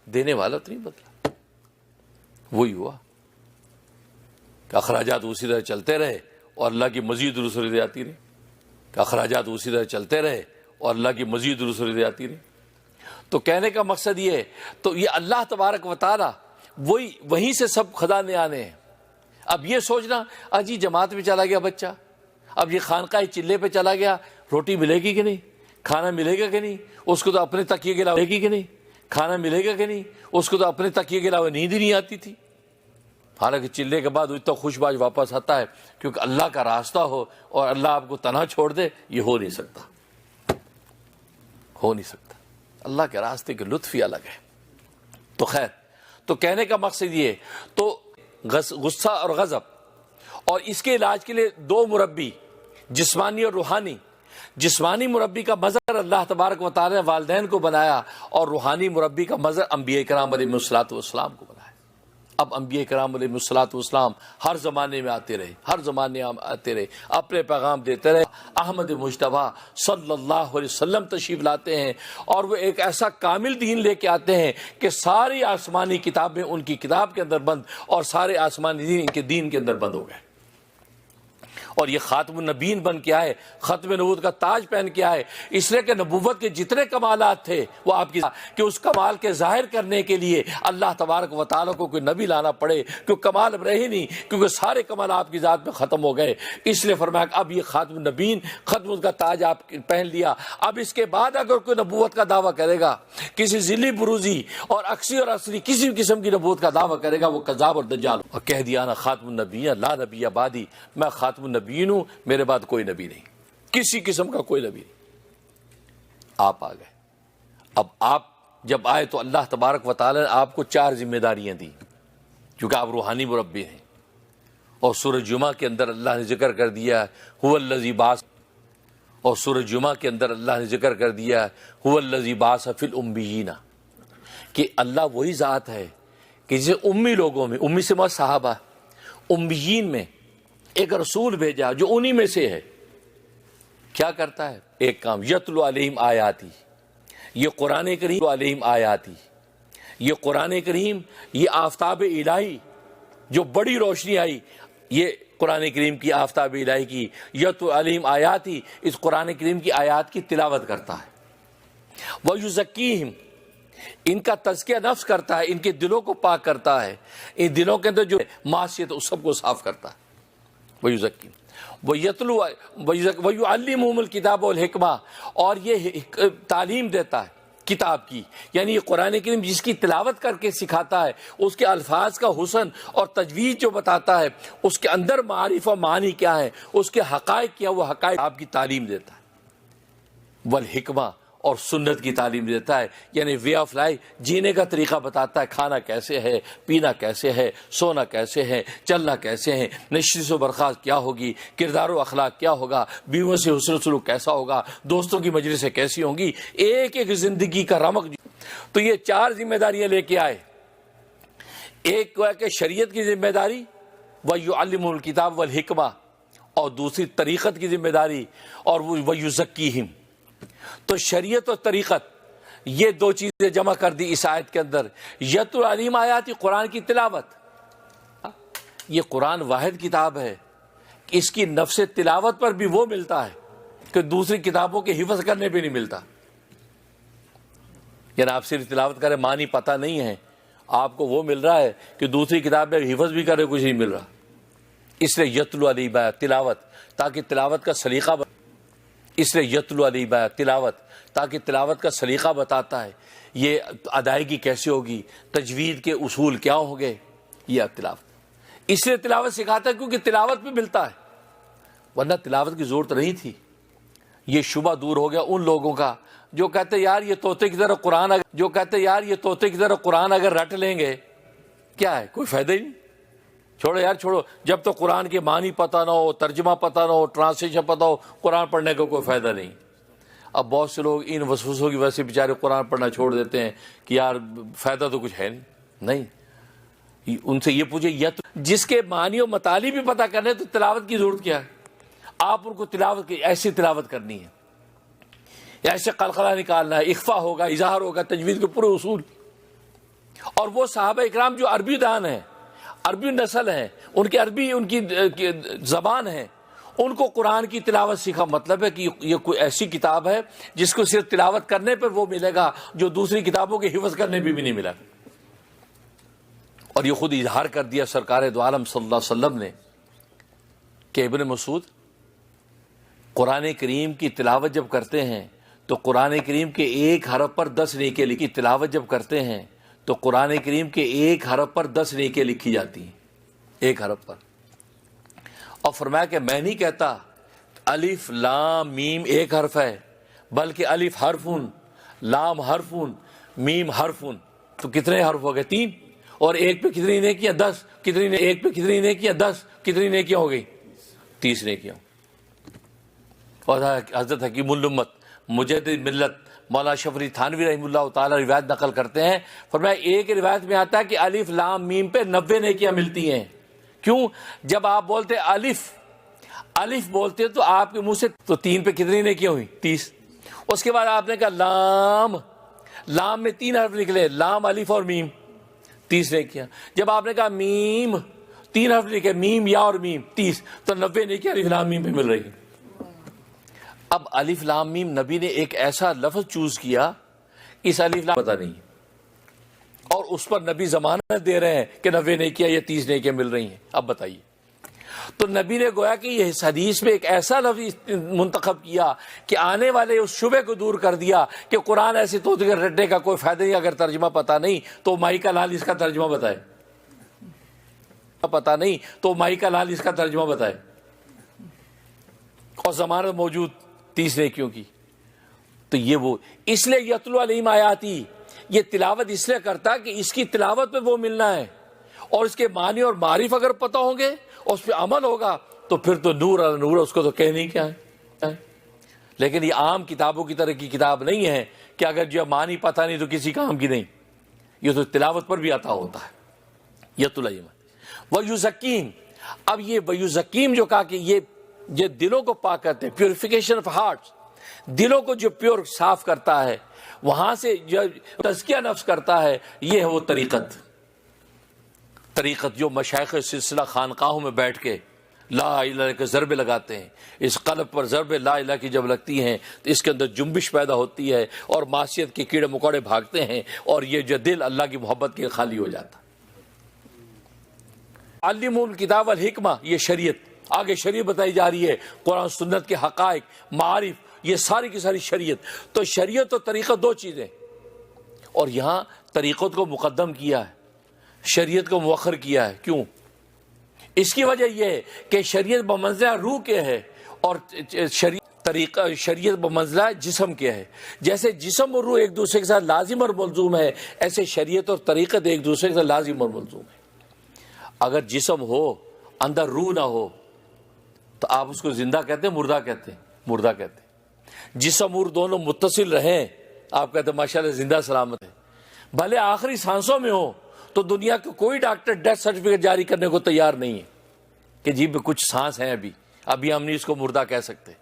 دینے والا تو نہیں بدلا۔ وہی ہوا کہ اخراجات اسی طرح چلتے رہے اور اللہ کی مزید رسولی آتی رہی، کہ اخراجات اسی طرح چلتے رہے اور اللہ کی مزید رسولی آتی رہی۔ تو کہنے کا مقصد یہ ہے، تو یہ اللہ تبارک و تعالی وہیں سے سب خزانے آنے ہیں۔ اب یہ سوچنا اجی جماعت میں چلا گیا بچہ، اب یہ خانقاہ چلے پہ چلا گیا، روٹی ملے گی کہ نہیں، کھانا ملے گا کہ نہیں، اس کو تو اپنے تکیے کے علاوہ ملے گی کہ نہیں، کھانا ملے گا کہ نہیں، اس کو تو اپنے تکیے کے علاوہ نیند ہی نہیں آتی تھی۔ حالانکہ چلے کے بعد اتنا خوش باش واپس آتا ہے، کیونکہ اللہ کا راستہ ہو اور اللہ آپ کو تنہا چھوڑ دے، یہ ہو نہیں سکتا، ہو نہیں سکتا۔ اللہ کے راستے کے لطف ہی الگ ہے۔ تو خیر، تو کہنے کا مقصد یہ، تو غصہ اور غضب، اور اس کے علاج کے لیے دو مربی، جسمانی اور روحانی۔ جسمانی مربی کا مظہر اللہ تبارک و تعالی نے والدین کو بنایا، اور روحانی مربی کا مظہر انبیاء کرام علیہ الصلوۃ والسلام کو بنایا۔ اب انبیاء کرام علیہ الصلوۃ والسلام ہر زمانے میں آتے رہے، ہر زمانے میں آتے رہے، اپنے پیغام دیتے رہے۔ احمد مجتبیٰ صلی اللہ علیہ وسلم تشریف لاتے ہیں اور وہ ایک ایسا کامل دین لے کے آتے ہیں کہ ساری آسمانی کتابیں ان کی کتاب کے اندر بند اور سارے آسمانی دین ان کے دین کے اندر بند ہو گئے، اور یہ خاتم النبیین بن کے آئے، ختم نبوت کا تاج پہن کے آئے، اس لیے کہ نبوت کے جتنے کمالات تھے وہ آپ کی کہ اس کمال کے ظاہر کرنے کے لیے اللہ تبارک و تعالیٰ کو کوئی نبی لانا پڑے، کیونکہ کمال اب رہے نہیں، کیونکہ سارے کمال آپ کی ذات میں ختم ہو گئے۔ اس لیے فرمایا کہ اب یہ خاتم النبیین، ختم کا تاج آپ پہن لیا، اب اس کے بعد اگر کوئی نبوت کا دعویٰ کرے گا، کسی ذلی بروزی اور عکسی اور اصلی کسی بھی قسم کی نبوت کا دعویٰ کرے گا، وہ کذاب اور دجال، اور کہہ دیا نا خاتم النبیین لا نبی بعدی، میں خاتم النبیین ہوں، میرے بعد کوئی نبی نہیں، کسی قسم کا کوئی نبی نہیں۔ آپ آ گئے۔ اب آپ جب آئے تو اللہ تبارک و تعالی نے آپ کو 4 ذمہ داریاں دی، کیونکہ آپ روحانی مربی ہیں، اور سورہ جمعہ کے اندر اللہ نے ذکر کر دیا هو الذی بعث، اور سورہ جمعہ کے اندر اللہ نے ذکر کر دیا هو الذی بعث فی الامیین، کہ اللہ وہی ذات ہے کہ جسے امی لوگوں میں، امی سے مراد صحابہ، امیین میں ایک رسول بھیجا جو انہی میں سے ہے۔ کیا کرتا ہے؟ ایک کام، یتلو علیہم آیاتی، یہ قرآن کریم علیہم آیاتی، یہ قرآن کریم، یہ آفتاب الہی جو بڑی روشنی آئی، یہ قرآن کریم کی آفتاب الہی کی یتلو علیہم آیاتی، اس قرآن کریم کی آیات کی تلاوت کرتا ہے۔ وَيُزَكِّيهِمْ، ان کا تزکیہ نفس کرتا ہے، ان کے دلوں کو پاک کرتا ہے، ان دلوں کے اندر جو معصیت اس سب کو صاف کرتا ہے۔ وَيُزَكِّيهِمْ وَيُعَلِّمُهُمُ الْكِتَابَ وَالْحِكْمَةَ، اور یہ تعلیم دیتا ہے کتاب کی، یعنی یہ قرآن کریم جس کی تلاوت کر کے سکھاتا ہے، اس کے الفاظ کا حسن اور تجوید جو بتاتا ہے، اس کے اندر معارف و معانی کیا ہے، اس کے حقائق کیا، وہ حقائق آپ کی تعلیم دیتا ہے۔ والحکمہ، اور سنت کی تعلیم دیتا ہے، یعنی وے آف لائف، جینے کا طریقہ بتاتا ہے، کھانا کیسے ہے، پینا کیسے ہے، سونا کیسے ہے، چلنا کیسے ہے، نشست و برخاست کیا ہوگی، کردار و اخلاق کیا ہوگا، بیویوں سے حسن سلوک کیسا ہوگا، دوستوں کی مجلسیں کیسی ہوں گی، ایک ایک زندگی کا رمق۔ تو یہ 4 ذمہ داریاں لے کے آئے، ایک ہے کہ شریعت کی ذمہ داری، وَيُعَلِّمُهُ الْكِتَابَ وَالْحِكْمَةَ، اور دوسری طریقت کی ذمہ داری، اور وہ وَيُزَكِّيهِمْ۔ تو شریعت اور طریقت، یہ 2 چیزیں جمع کر دی اس آیت کے اندر۔ یتلو علیہم آیاتی، قرآن کی تلاوت، یہ قرآن واحد کتاب ہے، اس کی نفس تلاوت پر بھی وہ ملتا ہے کہ دوسری کتابوں کے حفظ کرنے پہ نہیں ملتا۔ یعنی آپ صرف تلاوت کریں، معنی پتہ نہیں ہے، آپ کو وہ مل رہا ہے کہ دوسری کتاب میں حفظ بھی کرے کچھ نہیں مل رہا۔ اس لیے یتلو علیہم آیات، تلاوت، تاکہ تلاوت کا سلیقہ، اس لیے یتلو علیہم آیات، تلاوت، تاکہ تلاوت کا سلیقہ بتاتا ہے، یہ ادائیگی کیسے ہوگی، تجوید کے اصول کیا ہوں گے، یہ تلاوت۔ اس لیے تلاوت سکھاتا ہے کیونکہ تلاوت پہ ملتا ہے، ورنہ تلاوت کی ضرورت نہیں تھی۔ یہ شبہ دور ہو گیا ان لوگوں کا جو کہتے یار یہ طوطے کی طرح قرآن، جو کہتے یار یہ طوطے کی طرح قرآن اگر رٹ لیں گے کیا ہے، کوئی فائدہ ہی نہیں، چھوڑو یار چھوڑو، جب تو قرآن کے معنی پتہ نہ ہو، ترجمہ پتہ نہ ہو، ٹرانسلیشن پتہ ہو، قرآن پڑھنے کا کوئی فائدہ نہیں۔ اب بہت سے لوگ ان وسوسوں کی وجہ سے بیچارے قرآن پڑھنا چھوڑ دیتے ہیں کہ یار فائدہ تو کچھ ہے نہیں۔ ان سے یہ پوچھے جس کے معنی و مطالب بھی پتہ کرنے تو تلاوت کی ضرورت کیا ہے؟ آپ ان کو تلاوت کی ایسی تلاوت کرنی ہے، ایسے قلقلہ نکالنا ہے، اخفا ہوگا، اظہار ہوگا، تجوید کے پورے اصول۔ اور وہ صحابہ اکرام جو عربی دان ہیں، عربی نسل ہیں، ان کی عربی ان کی زبان ہے، ان کو قرآن کی تلاوت سیکھا، مطلب ہے کہ یہ کوئی ایسی کتاب ہے جس کو صرف تلاوت کرنے پر وہ ملے گا جو دوسری کتابوں کے حفظ کرنے پہ بھی نہیں ملا۔ اور یہ خود اظہار کر دیا سرکار دو عالم صلی اللہ علیہ وسلم نے کہ ابن مسعود قرآن کریم کی تلاوت جب کرتے ہیں تو قرآن کریم کے 1 حرف پر 10 نیکیاں لکھی، تلاوت جب کرتے ہیں تو قرآن کریم کے 1 حرف پر 10 نیکیاں لکھی جاتی ہیں، 1 حرف پر۔ اور فرمایا کہ میں نہیں کہتا الف لام میم 1 حرف ہے، بلکہ الف حرفن، لام حرفن، میم حرفن، تو کتنے حرف ہو گئے؟ 3، اور 1 پہ کتنی نیکیاں؟ 10، کتنی 1 پہ کتنی نیکیاں؟ 10، کتنی نیکیاں ہو گئی؟ 30 نیکیاں۔ اور حضرت حکیم الامت مجدد ملت مولانا اشرف علی تھانوی رحمہ اللہ تعالی روایت نقل کرتے ہیں، فرمایا ایک روایت میں آتا ہے کہ الف لام میم پہ 90 نیکیاں ملتی ہیں۔ کیوں؟ جب آپ بولتے الف بولتے تو آپ کے منہ سے تو 3 پہ کتنی نیکیاں ہوئی؟ 30۔ اس کے بعد آپ نے کہا لام میں 3 حرف نکلے، لام الف اور میم، 30 نیکیاں۔ جب آپ نے کہا میم 3 حرف لکھے، میم یا اور میم، 30، تو 90 نیکیاں الف لام میم پہ مل رہی ہیں۔ اب الف لام میم نبی نے ایک ایسا لفظ چوز کیا، اس الف لام پتہ نہیں، اور اس پر نبی ضمانت دے رہے ہیں کہ 90 نیکیاں یا 30 نیکیاں مل رہی ہیں۔ اب بتائیے، تو نبی نے گویا کہ یہ حدیث میں ایک ایسا لفظ منتخب کیا کہ آنے والے اس شبہ کو دور کر دیا کہ قرآن ایسے تو رٹنے کا کوئی فائدہ نہیں، اگر ترجمہ پتہ نہیں تو مائی کا لال اس کا ترجمہ بتائے، پتہ نہیں تو مائی کا لال اس کا ترجمہ بتائے، اور ضمانت موجود 30 نیکیوں کی۔ تو یہ وہ اس لیے یتلو علیہم آیاتی، یہ تلاوت اس لیے کرتا کہ اس کی تلاوت میں وہ ملنا ہے، اور اس کے معنی اور معارف اگر پتہ ہوں گے اور اس پہ عمل ہوگا تو پھر تو نور علی نور، اس کو تو کہنے ہی کیا ہے۔ لیکن یہ عام کتابوں کی طرح کی کتاب نہیں ہے کہ اگر جو معنی پتہ نہیں تو کسی کام کی نہیں، یہ تو تلاوت پر بھی عطا ہوتا ہے۔ یتلو علیہم ویزکیم، اب یہ ویزکیم جو کہا کہ یہ دلوں کو پاک کرتے ہیں، پیوریفیکیشن آف ہارٹس، دلوں کو جو پیور صاف کرتا ہے، وہاں سے جو تزکیہ نفس کرتا ہے، یہ ہے وہ طریقت جو مشائخ سلسلہ خانقاہوں میں بیٹھ کے لا الہ کے ضربے لگاتے ہیں۔ اس قلب پر ضربے لا الہ کی جب لگتی ہیں تو اس کے اندر جنبش پیدا ہوتی ہے اور معصیت کے کیڑے مکوڑے بھاگتے ہیں، اور یہ جو دل اللہ کی محبت کے خالی ہو جاتا۔ علموا الکتاب والحکمہ، یہ شریعت، آگے شریعت بتائی جا رہی ہے، قرآن سنت کے حقائق، معارف، یہ ساری کی ساری شریعت۔ تو شریعت اور طریقت 2 چیزیں، اور یہاں طریقت کو مقدم کیا ہے، شریعت کو مؤخر کیا ہے۔ کیوں؟ اس کی وجہ یہ ہے کہ شریعت بمنزلہ روح کے ہے، اور شریعت بمنزلہ جسم کے ہے۔ جیسے جسم اور روح ایک دوسرے کے ساتھ لازم اور ملزوم ہے، ایسے شریعت اور طریقت ایک دوسرے کے ساتھ لازم اور ملزوم ہے۔ اگر جسم ہو اندر روح نہ ہو تو آپ اس کو زندہ کہتے ہیں، مردہ کہتے ہیں؟ مردہ کہتے ہیں۔ جسم اور دونوں متصل رہیں، آپ کہتے ہیں ماشاءاللہ زندہ سلامت ہے۔ بھلے آخری سانسوں میں ہو تو دنیا کا کوئی ڈاکٹر ڈیتھ سرٹیفکیٹ جاری کرنے کو تیار نہیں ہے کہ جی کچھ سانس ہیں، ابھی ہم نہیں اس کو مردہ کہہ سکتے۔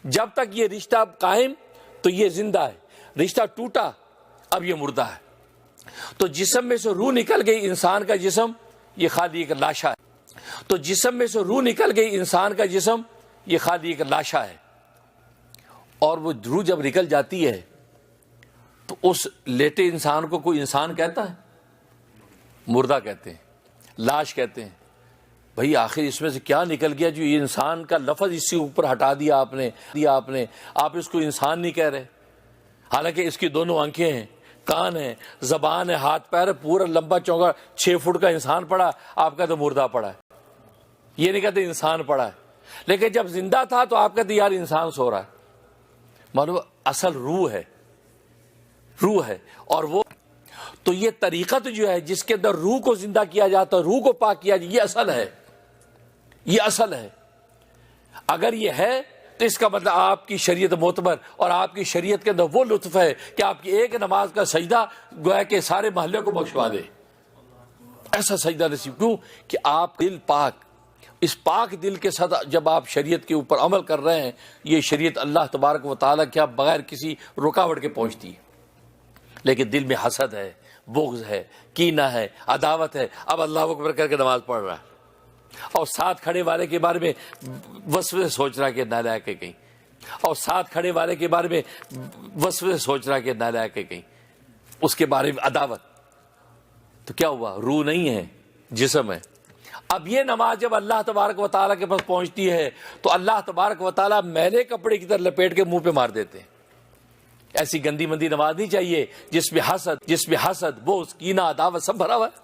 جب تک یہ رشتہ قائم تو یہ زندہ ہے، رشتہ ٹوٹا اب یہ مردہ ہے۔ تو جسم میں سے روح نکل گئی، انسان کا جسم یہ خالی ایک لاشا ہے۔ تو جسم میں سے روح نکل گئی، انسان کا جسم یہ خالی ایک لاشا ہے، اور وہ روح جب نکل جاتی ہے تو اس لیٹے انسان کو کوئی انسان کہتا ہے؟ مردہ کہتے ہیں، لاش کہتے ہیں۔ بھئی آخر اس میں سے کیا نکل گیا جو یہ انسان کا لفظ اس سے اوپر ہٹا دیا آپ نے، آپ اس کو انسان نہیں کہہ رہے، حالانکہ اس کی دونوں آنکھیں ہیں، کان ہے، زبان ہے، ہاتھ پیر ہے، پورا لمبا چوگا 6 فٹ کا انسان پڑا، آپ کہتے مردہ پڑا ہے، یہ نہیں کہتے انسان پڑا ہے۔ لیکن جب زندہ تھا تو آپ کہتے یار انسان سو رہا ہے۔ معلوم اصل روح ہے، اور وہ تو یہ طریقت جو ہے جس کے اندر روح کو زندہ کیا جاتا ہے، روح کو پاک کیا جاتا ہے، یہ اصل ہے۔ اگر یہ ہے تو اس کا مطلب آپ کی شریعت معتبر، اور آپ کی شریعت کے اندر وہ لطف ہے کہ آپ کی ایک نماز کا سجدہ گویا کہ سارے محلے کو بخشوا دے، ایسا سجدہ نصیب۔ کیوں کہ آپ دل پاک، اس پاک دل کے ساتھ جب آپ شریعت کے اوپر عمل کر رہے ہیں، یہ شریعت اللہ تبارک و تعالیٰ کیا بغیر کسی رکاوٹ کے پہنچتی ہے۔ لیکن دل میں حسد ہے، بغض ہے، کینہ ہے، عداوت ہے، اب اللہ اکبر کر کے نماز پڑھ رہا ہے، اور ساتھ کھڑے والے کے بارے میں وسوسے سوچ رہا کہ نالائق ہے کہیں، اور ساتھ کھڑے والے کے بارے میں وسوسے سوچ رہا کہ نالائق ہے کہیں، اس کے بارے میں عداوت۔ تو کیا ہوا؟ روح نہیں ہے، جسم ہے۔ اب یہ نماز جب اللہ تبارک و تعالیٰ کے پاس پہنچتی ہے تو اللہ تبارک و تعالیٰ میلے کپڑے کی طرح لپیٹ کے منہ پہ مار دیتے ہیں۔ ایسی گندی مندی نماز نہیں چاہیے جس میں حسد، بغض، کینہ، عداوت سب بھرا ہوا ہے۔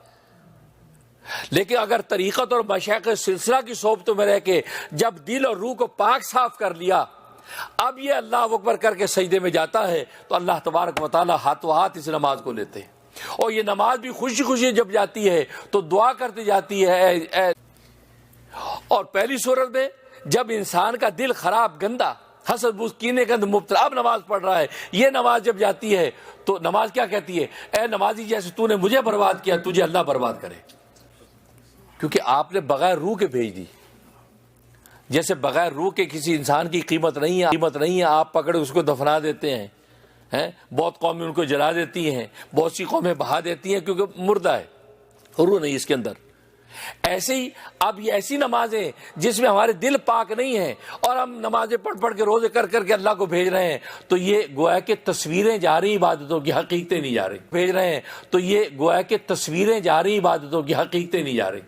لیکن اگر طریقت اور مشائخ سلسلہ کی صحبتوں میں رہ کے جب دل اور روح کو پاک صاف کر لیا، اب یہ اللہ اکبر کر کے سجدے میں جاتا ہے تو اللہ تبارک و تعالیٰ ہاتھوں ہاتھ اس نماز کو لیتے ہیں، اور یہ نماز بھی خوشی خوشی جب جاتی ہے تو دعا کرتے جاتی ہے۔ اور پہلی صورت میں جب انسان کا دل خراب، گندا، حسد بغض کینے کے اندر مبتلا، اب نماز پڑھ رہا ہے، یہ نماز جب جاتی ہے تو نماز کیا کہتی ہے؟ اے نمازی جیسے تو نے مجھے برباد کیا، تجھے اللہ برباد کرے، کیونکہ آپ نے بغیر روح کے بھیج دی۔ جیسے بغیر روح کے کسی انسان کی قیمت نہیں ہے، آپ پکڑ اس کو دفنا دیتے ہیں، بہت قومیں ان کو جلا دیتی ہیں، بہت سی قومیں بہا دیتی ہیں کیونکہ مردہ ہے، روح نہیں اس کے اندر۔ ایسے ہی اب یہ ایسی نمازیں جس میں ہمارے دل پاک نہیں ہیں اور ہم نمازیں پڑھ کے روزے کر کے اللہ کو بھیج رہے ہیں، تو یہ گویا کہ تصویریں جا رہی عبادتوں کی، حقیقتیں نہیں جا رہی بھیج رہے ہیں، تو یہ گویا کہ تصویریں جا رہی عبادتوں کی، حقیقتیں نہیں جا رہی۔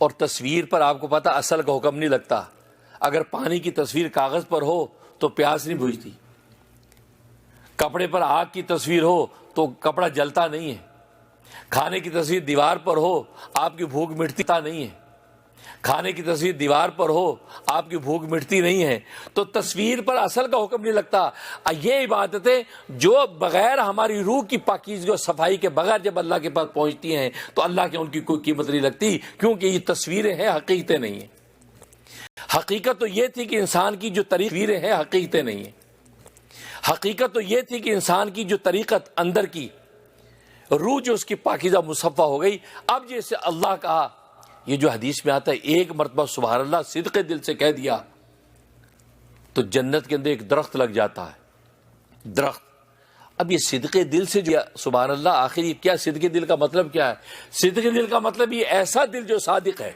اور تصویر پر آپ کو پتہ اصل کا حکم نہیں لگتا۔ اگر پانی کی تصویر کاغذ پر ہو تو پیاس نہیں بجھتی، کپڑے پر آگ کی تصویر ہو تو کپڑا جلتا نہیں ہے، کھانے کی تصویر دیوار پر ہو آپ کی بھوک مٹتی نہیں ہے، کھانے کی تصویر دیوار پر ہو آپ کی بھوک مٹتی نہیں ہے۔ تو تصویر پر اصل کا حکم نہیں لگتا۔ یہ عبادتیں جو بغیر ہماری روح کی پاکیزگی اور صفائی کے بغیر جب اللہ کے پاس پہنچتی ہیں تو اللہ کے ان کی کوئی قیمت نہیں لگتی، کیونکہ یہ تصویریں ہیں، حقیقتیں نہیں ہیں۔ حقیقت تو یہ تھی کہ انسان کی جو تصویریں ہیں، حقیقتیں نہیں ہیں۔ حقیقت تو یہ تھی کہ انسان کی جو طریقت اندر کی روح جو اس کی پاکیزہ مصفہ ہو گئی۔ اب جیسے اللہ کہا، یہ جو حدیث میں آتا ہے، ایک مرتبہ سبحان اللہ صدق دل سے کہہ دیا تو جنت کے اندر ایک درخت لگ جاتا ہے، درخت۔ اب یہ صدق دل سے جو سبحان اللہ، آخر یہ کیا صدق دل کا مطلب کیا ہے؟ صدق دل کا مطلب یہ ایسا دل جو صادق ہے،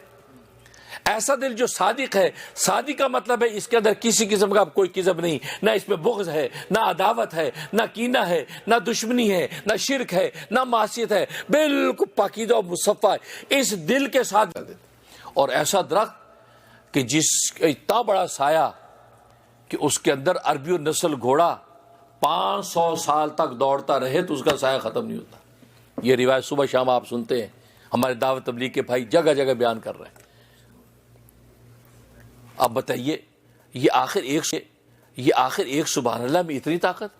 ایسا دل جو صادق ہے۔ صادق کا مطلب ہے اس کے اندر کسی قسم کا کوئی کذب نہیں، نہ اس میں بغض ہے، نہ عداوت ہے، نہ کینہ ہے، نہ دشمنی ہے، نہ شرک ہے، نہ معصیت ہے، بالکل پاکیزہ و مصفہ ہے اس دل کے ساتھ۔ اور ایسا درخت کہ جس کا اتنا بڑا سایہ کہ اس کے اندر عربی و نسل گھوڑا 500 سال تک دوڑتا رہے تو اس کا سایہ ختم نہیں ہوتا۔ یہ روایت صبح شام آپ سنتے ہیں، ہمارے دعوت تبلیغ کے بھائی جگہ جگہ بیان کر رہے ہیں۔ اب بتائیے یہ آخر ایک سبحان اللہ میں اتنی طاقت،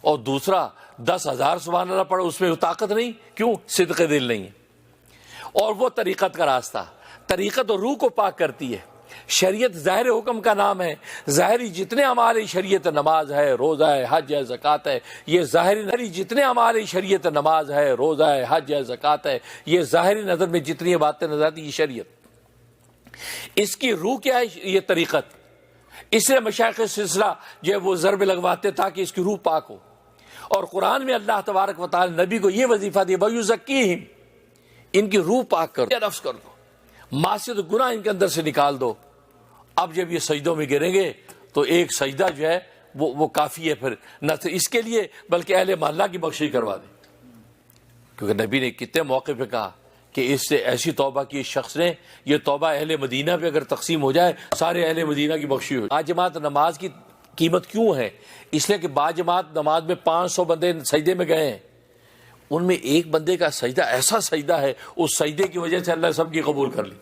اور دوسرا 10,000 سبحان اللہ پڑھو اس میں طاقت نہیں، کیوں؟ صدق دل نہیں ہے۔ اور وہ طریقت کا راستہ، طریقت اور روح کو پاک کرتی ہے۔ شریعت ظاہر حکم کا نام ہے، ظاہری جتنے ہماری شریعت، نماز ہے، روزہ ہے، حج ہے، زکوٰۃ ہے، یہ ظاہری جتنے ہماری شریعت، نماز ہے، روزہ ہے، حج ہے، زکوٰۃ ہے، یہ ظاہری نظر میں جتنی باتیں نظر آتی یہ شریعت۔ اس کی روح کیا ہے؟ یہ طریقت۔ اس لیے مشائخ سلسلہ جو ہے وہ ضرب لگواتے تاکہ اس کی روح پاک ہو۔ اور قرآن میں اللہ تبارک و تعالی نبی کو یہ وظیفہ دیا، وَيُزَكِّيهِمْ، ان کی روح پاک کر دو، نفس کر دو، معصیت گناہ ان کے اندر سے نکال دو۔ اب جب یہ سجدوں میں گریں گے تو ایک سجدہ جو ہے وہ کافی ہے، پھر نہ اس کے لیے بلکہ اہل محلہ کی بخشش کروا دیں، کیونکہ نبی نے کتنے موقع پہ کہا کہ اس سے ایسی توبہ کی اس شخص نے، یہ توبہ اہل مدینہ پہ اگر تقسیم ہو جائے سارے اہل مدینہ کی بخشی ہو جائے۔ باجماعت نماز کی قیمت کیوں ہے؟ اس لیے کہ باجماعت نماز میں 500 بندے سجدے میں گئے ہیں، ان میں ایک بندے کا سجدہ ایسا سجدہ ہے، اس سجدے کی وجہ سے اللہ سب کی قبول کر لی۔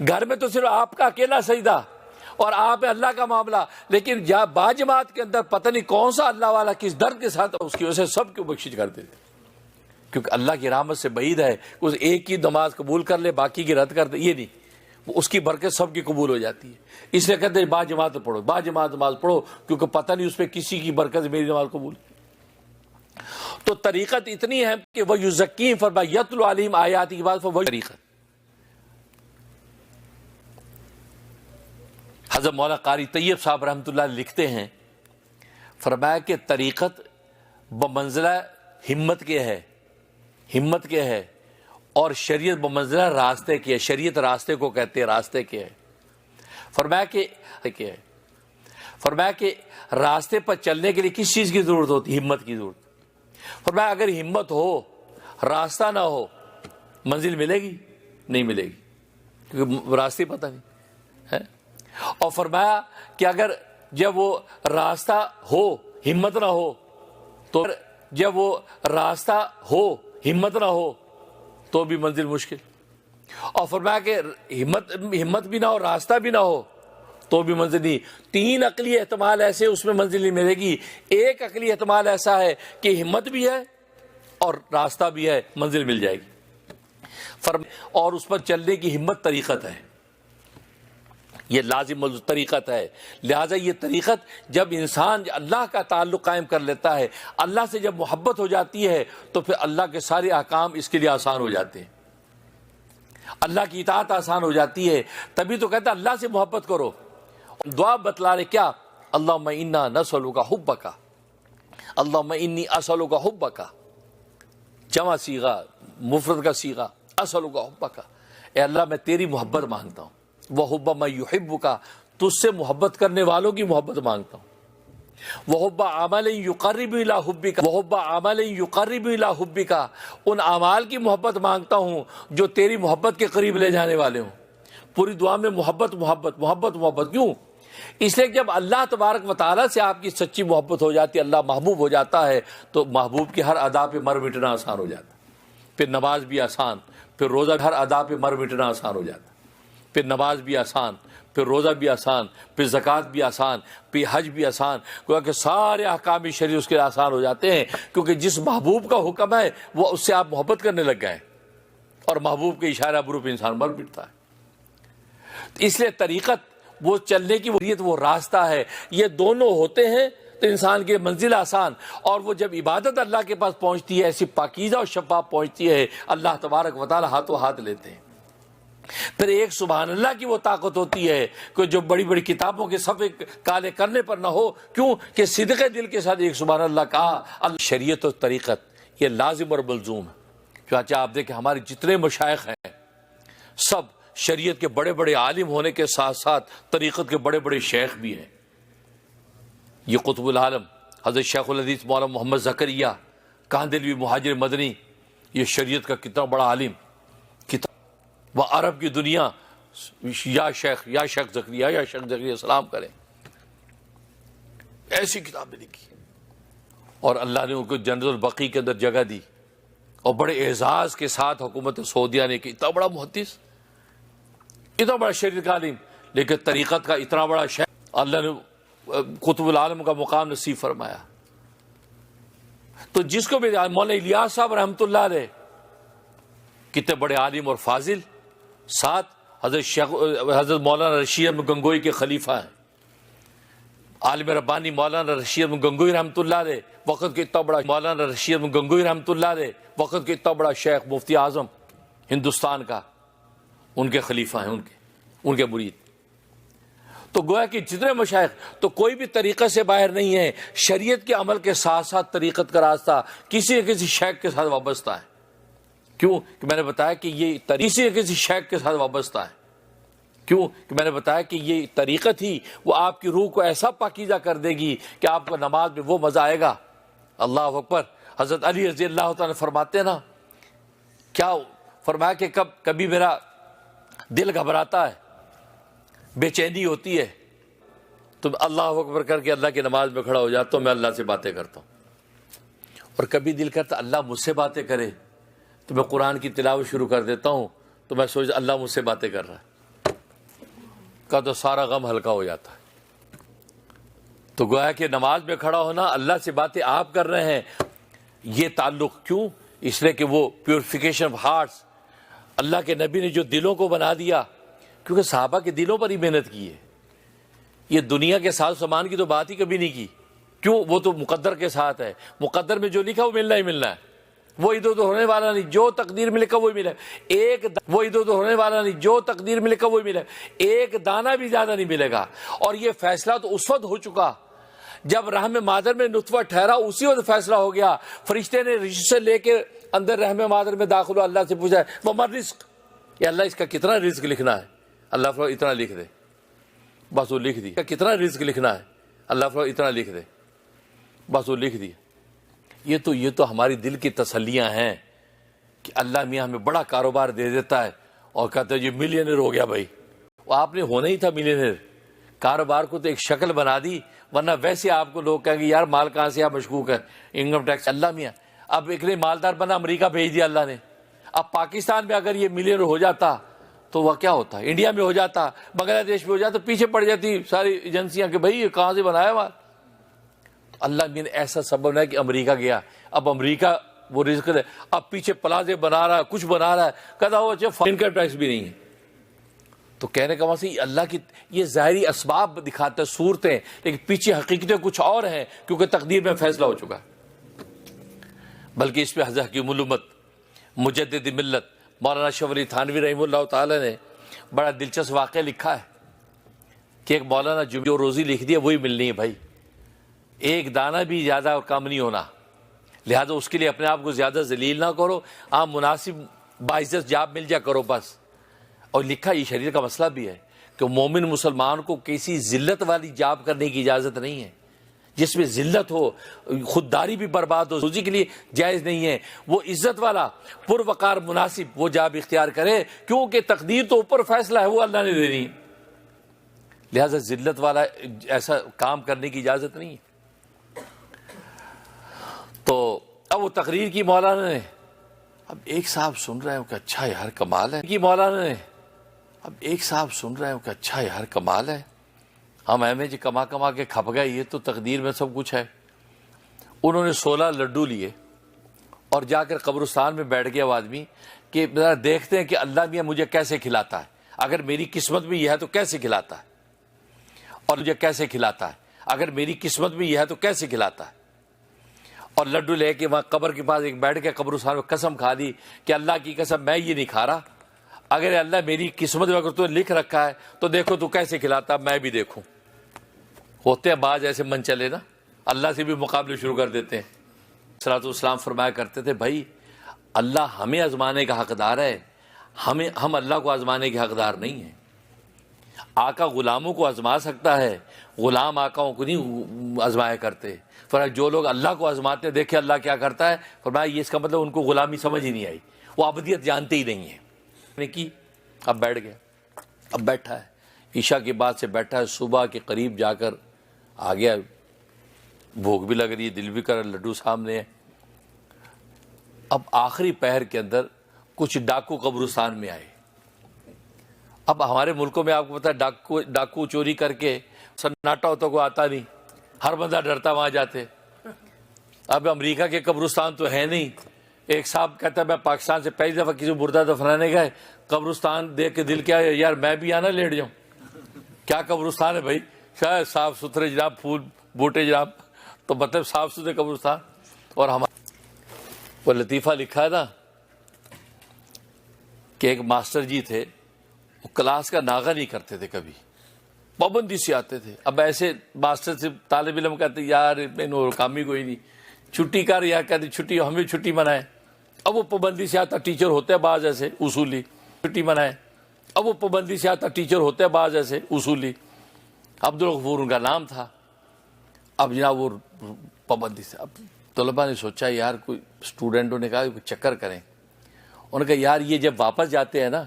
گھر میں تو صرف آپ کا اکیلا سجدہ اور آپ اللہ کا معاملہ، لیکن باجماعت کے اندر پتہ نہیں کون سا اللہ والا کس درد کے ساتھ اس کی وجہ سے سب کو بخشش کر دیتے، کیونکہ اللہ کی رحمت سے بعید ہے کہ اس ایک کی نماز قبول کر لے باقی کی رد کر دے، یہ نہیں، اس کی برکت سب کی قبول ہو جاتی ہے۔ اس لیے کہتے ہیں باجماعت پڑھو، باجماعت نماز پڑھو، کیونکہ پتہ نہیں اس پہ کسی کی برکت میری نماز قبول۔ تو طریقت اتنی ہے کہ وہ یزکیم فرمایا یتلو علیہم آیات کی بات، وہ طریقت۔ حضرت مولانا قاری طیب صاحب رحمۃ اللہ لکھتے ہیں، فرمایا کہ طریقت بمنزلہ ہمت کے ہے، ہمت کے ہے، اور شریعت بمنزلہ راستے کی ہے۔ شریعت راستے کو کہتے ہیں، راستے کے ہے۔ فرمایا کہ راستے پر چلنے کے لیے کس چیز کی ضرورت ہوتی؟ ہمت کی ضرورت۔ فرمایا اگر ہمت ہو، راستہ نہ ہو، منزل ملے گی؟ نہیں ملے گی، کیونکہ راستے پتہ نہیں ہے۔ اور فرمایا کہ اگر جب وہ راستہ ہو ہمت نہ ہو تو، جب وہ راستہ ہو ہمت نہ ہو تو بھی منزل مشکل۔ اور فرمایا کہ ہمت بھی نہ ہو، راستہ بھی نہ ہو تو بھی منزل نہیں۔ 3 عقلی احتمال ایسے اس میں منزل نہیں ملے گی۔ ایک عقلی احتمال ایسا ہے کہ ہمت بھی ہے اور راستہ بھی ہے، منزل مل جائے گی۔ اور اس پر چلنے کی ہمت طریقت ہے، یہ لازم طریقت ہے. لہٰذا یہ طریقت جب انسان اللہ کا تعلق قائم کر لیتا ہے، اللہ سے جب محبت ہو جاتی ہے تو پھر اللہ کے سارے احکام اس کے لیے آسان ہو جاتے ہیں، اللہ کی اطاعت آسان ہو جاتی ہے. تبھی تو کہتا ہے اللہ سے محبت کرو. دعا بتلا رہے کیا؟ اللہم انا نسألک حبک، اللہم انی اسألک حبک، جمع صیغہ، مفرد کا صیغہ، اسألک حبک، اے اللہ میں تیری محبت مانگتا ہوں. وحب من یحبک، تجھ سے محبت کرنے والوں کی محبت مانگتا ہوں. وحب عمل یقرب الی حبک، وحب عمل یقرب الی حبک، ان اعمال کی محبت مانگتا ہوں جو تیری محبت کے قریب لے جانے والے ہوں. پوری دعا میں محبت محبت محبت محبت. کیوں؟ اس لیے جب اللہ تبارک و تعالیٰ سے آپ کی سچی محبت ہو جاتی ہے، اللہ محبوب ہو جاتا ہے، تو محبوب کی ہر ادا پہ مر مٹنا آسان ہو جاتا ہے. پھر نماز بھی آسان، پھر روزہ، ہر ادا پہ مر مٹنا آسان ہو جاتا ہے. پھر نماز بھی آسان، پھر روزہ بھی آسان، پھر زکوٰۃ بھی آسان، پھر حج بھی آسان. کیونکہ سارے احکام شرعی اس کے آسان ہو جاتے ہیں، کیونکہ جس محبوب کا حکم ہے وہ اس سے آپ محبت کرنے لگ گئے، اور محبوب کے اشارہ بروپ انسان مر مٹتا ہے. اس لیے طریقت، وہ چلنے کی وریت، وہ راستہ ہے. یہ دونوں ہوتے ہیں تو انسان کی منزل آسان. اور وہ جب عبادت اللہ کے پاس پہنچتی ہے، ایسی پاکیزہ اور شفاف پہنچتی ہے، اللہ تبارک و تعالی ہاتھوں ہاتھ لیتے ہیں. پھر ایک سبحان اللہ کی وہ طاقت ہوتی ہے کہ جو بڑی بڑی کتابوں کے صفحے کالے کرنے پر نہ ہو. کیوں کہ صدق دل کے ساتھ ایک سبحان اللہ کہا. شریعت و طریقت یہ لازم اور ملزوم ہے. چنانچہ آپ دیکھیں ہمارے جتنے مشائخ ہیں سب شریعت کے بڑے بڑے عالم ہونے کے ساتھ ساتھ طریقت کے بڑے بڑے شیخ بھی ہیں. یہ قطب العالم حضرت شیخ الحدیث مولانا محمد زکریہ کاندھلوی مہاجر مدنی، یہ شریعت کا کتنا بڑا عالم. وہ عرب کی دنیا یا شیخ زکریا یا شیخ زکریا سلام کریں، ایسی کتابیں لکھی. اور اللہ نے ان کو جنرل البقیع کے اندر جگہ دی، اور بڑے اعزاز کے ساتھ حکومت سعودیہ نے کی. اتنا بڑا محدث، اتنا بڑا شریعت کا عالم، لیکن طریقت کا اتنا بڑا شیخ. اللہ نے قطب العالم کا مقام نصیب فرمایا. تو جس کو بھی مولانا الیاس صاحب رحمۃ اللہ علیہ کتنے بڑے عالم اور فاضل، ساتھ حضرت مولانا رشید احمد گنگوئی کے خلیفہ ہیں، عالم ربانی مولانا رشید احمد گنگوئی رحمۃ اللہ علیہ، وقت کے اتنا بڑا مولانا رشید احمد گنگوئی رحمۃ اللہ علیہ، وقت کے اتنا بڑا شیخ مفتی اعظم ہندوستان کا، ان کے خلیفہ ہیں، ان کے مرید. تو گویا کہ جتنے مشائخ، تو کوئی بھی طریقے سے باہر نہیں ہے. شریعت کے عمل کے ساتھ ساتھ طریقت کا راستہ کسی نہ کسی شیخ کے ساتھ وابستہ ہے. کیوں کہ میں نے بتایا کہ یہ کسی نہ کسی شیخ کے ساتھ وابستہ ہے. کیوں کہ میں نے بتایا کہ یہ طریقت ہی وہ آپ کی روح کو ایسا پاکیزہ کر دے گی کہ آپ کو نماز میں وہ مزہ آئے گا. اللہ اکبر. حضرت علی رضی اللہ تعالیٰ فرماتے ہیں نا، کیا فرمایا کہ کبھی میرا دل گھبراتا ہے، بے چینی ہوتی ہے، تو اللہ اکبر کر کے اللہ کی نماز میں کھڑا ہو جاتا ہوں، میں اللہ سے باتیں کرتا ہوں. اور کبھی دل کرتا اللہ مجھ سے باتیں کرے، تو میں قرآن کی تلاوت شروع کر دیتا ہوں، تو میں سوچتا اللہ مجھ سے باتیں کر رہا ہے کا، تو سارا غم ہلکا ہو جاتا ہے. تو گویا کہ نماز میں کھڑا ہونا، اللہ سے باتیں آپ کر رہے ہیں، یہ تعلق. کیوں؟ اس لیے کہ وہ پیوریفیکیشن آف ہارٹس اللہ کے نبی نے جو دلوں کو بنا دیا، کیونکہ صحابہ کے دلوں پر ہی محنت کی ہے. یہ دنیا کے ساز سامان کی تو بات ہی کبھی نہیں کی. کیوں؟ وہ تو مقدر کے ساتھ ہے، مقدر میں جو لکھا وہ ملنا ہی ملنا ہے. وہ ادھر ادھر ہونے والا نہیں، جو تقدیر میں لکھا وہی ملا. وہ ادھر ادھر ہونے والا نہیں، جو تقدیر میں لکھا وہی ملا. ایک دانہ بھی زیادہ نہیں ملے گا. اور یہ فیصلہ تو اس وقت ہو چکا جب رحم مادر میں نطفہ ٹھہرا، اسی وقت فیصلہ ہو گیا. فرشتے نے رجسٹر لے کے اندر رحم مادر میں داخل ہوا، اللہ سے پوچھا وہ مر رزق، یا اللہ اس کا کتنا رزق لکھنا ہے؟ اللہ فرمایا اتنا لکھ دے. بس وہ لکھ دی. کتنا رزق لکھنا ہے؟ اللہ فرمایا اتنا لکھ دے. بس وہ لکھ دی. یہ تو ہماری دل کی تسلیاں ہیں کہ اللہ میاں ہمیں بڑا کاروبار دے دیتا ہے اور کہتا ہے یہ ملینئر ہو گیا. بھائی وہ آپ نے ہونا ہی تھا ملینئر. کاروبار کو تو ایک شکل بنا دی، ورنہ ویسے آپ کو لوگ کہیں گے یار مال کہاں سے آپ مشکوک ہے، انکم ٹیکس. اللہ میاں اب ایک مالدار بنا، امریکہ بھیج دیا اللہ نے. اب پاکستان میں اگر یہ ملینئر ہو جاتا تو وہ کیا ہوتا، انڈیا میں ہو جاتا، بنگلہ دیش میں ہو جاتا، پیچھے پڑ جاتی ساری ایجنسیاں کہ بھائی یہ کہاں سے بنایا مال. تو اللہ نے ایسا سبب ہے کہ امریکہ گیا. اب امریکہ وہ رزق ہے، اب پیچھے پلازے بنا رہا ہے، کچھ بنا رہا ہے، کہتا ہو اچھا انکم ٹیکس بھی نہیں ہے. تو کہنے کا مطلب اللہ کی یہ ظاہری اسباب دکھاتے ہیں، صورتیں، لیکن پیچھے حقیقتیں کچھ اور ہیں، کیونکہ تقدیر میں فیصلہ ہو چکا ہے۔ بلکہ اس پہ حضرت حکیم الامت مجدد ملت مولانا اشرف علی تھانوی رحمہ اللہ تعالی نے بڑا دلچسپ واقعہ لکھا ہے کہ ایک مولانا جو روزی لکھ دی ہے وہی ملنی ہے بھائی، ایک دانہ بھی زیادہ اور کم نہیں ہونا، لہذا اس کے لیے اپنے آپ کو زیادہ ذلیل نہ کرو، آپ مناسب باعزت جاب مل جا کرو بس۔ اور لکھا یہ شریعت کا مسئلہ بھی ہے کہ مومن مسلمان کو کسی ذلت والی جاب کرنے کی اجازت نہیں ہے، جس میں ذلت ہو، خودداری بھی برباد ہو، روزی کے لیے جائز نہیں ہے۔ وہ عزت والا پروقار مناسب وہ جاب اختیار کرے، کیونکہ تقدیر تو اوپر فیصلہ ہے، وہ اللہ نے دینی ہے، لہذا ذلت والا ایسا کام کرنے کی اجازت نہیں ہے۔ تو اب وہ تقریر کی مولانا نے، اب ایک صاحب سن رہے ہیں کہ اچھا یار کمال ہے کی مولانا نے، اب ایک صاحب سن رہے ہیں کہ اچھا یار کمال ہے، ہم ایم جی کما کما کے کھپ گئے، یہ تو تقدیر میں سب کچھ ہے۔ انہوں نے 16 لڈو لیے اور جا کر قبرستان میں بیٹھ گیا وہ آدمی کہ دیکھتے ہیں کہ اللہ میاں مجھے کیسے کھلاتا ہے، اگر میری قسمت میں یہ ہے تو کیسے کھلاتا ہے، اور مجھے کیسے کھلاتا ہے، اگر میری قسمت میں یہ ہے تو کیسے کھلاتا ہے۔ اور لڈو لے کے وہاں قبر کے پاس ایک بیٹھ کے قبرستان میں قسم کھا دی کہ اللہ کی قسم میں یہ نہیں کھا رہا، اگر اللہ میری قسمت میں اگر تو لکھ رکھا ہے تو دیکھو تو کیسے کھلاتا، میں بھی دیکھوں۔ ہوتے ہیں بعض ایسے من چلے نا، اللہ سے بھی مقابلے شروع کر دیتے ہیں۔ صلوات والسلام فرمایا کرتے تھے بھائی اللہ ہمیں آزمانے کا حقدار ہے، ہم اللہ کو آزمانے کے حقدار نہیں ہیں۔ آقا غلاموں کو آزما سکتا ہے، غلام آقاؤں کو نہیں آزمایا کرتے۔ فرمایا جو لوگ اللہ کو آزماتے ہیں دیکھیں اللہ کیا کرتا ہے، فرمایا یہ اس کا مطلب ان کو غلامی سمجھ ہی نہیں آئی، وہ ابدیت جانتے ہی نہیں ہیں۔ کی اب بیٹھ گیا، اب بیٹھا ہے، عشاء کے بعد سے بیٹھا ہے، صبح کے قریب جا کر آ گیا، بھوک بھی لگ رہی ہے، دل بھی کر رہا، لڈو سامنے ہے۔ اب آخری پہر کے اندر کچھ ڈاکو قبرستان میں آئے۔ اب ہمارے ملکوں میں آپ کو پتا ہے ڈاکو چوری کر کے سناٹا ہوتا کو آتا نہیں، ہر بندہ ڈرتا وہاں جاتے۔ اب امریکہ کے قبرستان تو ہے نہیں، ایک صاحب کہتا ہے میں پاکستان سے پہلی دفعہ کسی مردہ دفنانے گئے، قبرستان دیکھ کے دل کیا یار میں بھی آنا لیٹ جاؤں۔ کیا قبرستان ہے بھائی، شاید صاف ستھرے جناب، پھول بوٹے جناب، تو مطلب صاف ستھرے قبرستان۔ اور ہمارا وہ لطیفہ لکھا ہے نا کہ ایک ماسٹر جی تھے، وہ کلاس کا ناغہ نہیں کرتے تھے، کبھی پابندی سے آتے تھے۔ اب ایسے ماسٹر سے طالب علم کہتے یار میں کام ہی کوئی نہیں، چھٹی کر، یا کہتے چھٹی ہمیں چھٹی منائے۔ اب وہ پابندی سے آتا، ٹیچر ہوتے ہیں بعض ایسے اصولی، چھٹی منائے۔ اب وہ پابندی سے آتا، ٹیچر ہوتے ہیں بعض ایسے اصولی، عبدالغفور ان کا نام تھا۔ اب جناب وہ پابندی سے، اب طلباء نے سوچا یار کوئی اسٹوڈنٹوں نے کہا کہ چکر کریں، انہوں نے کہا یار یہ جب واپس جاتے ہیں نا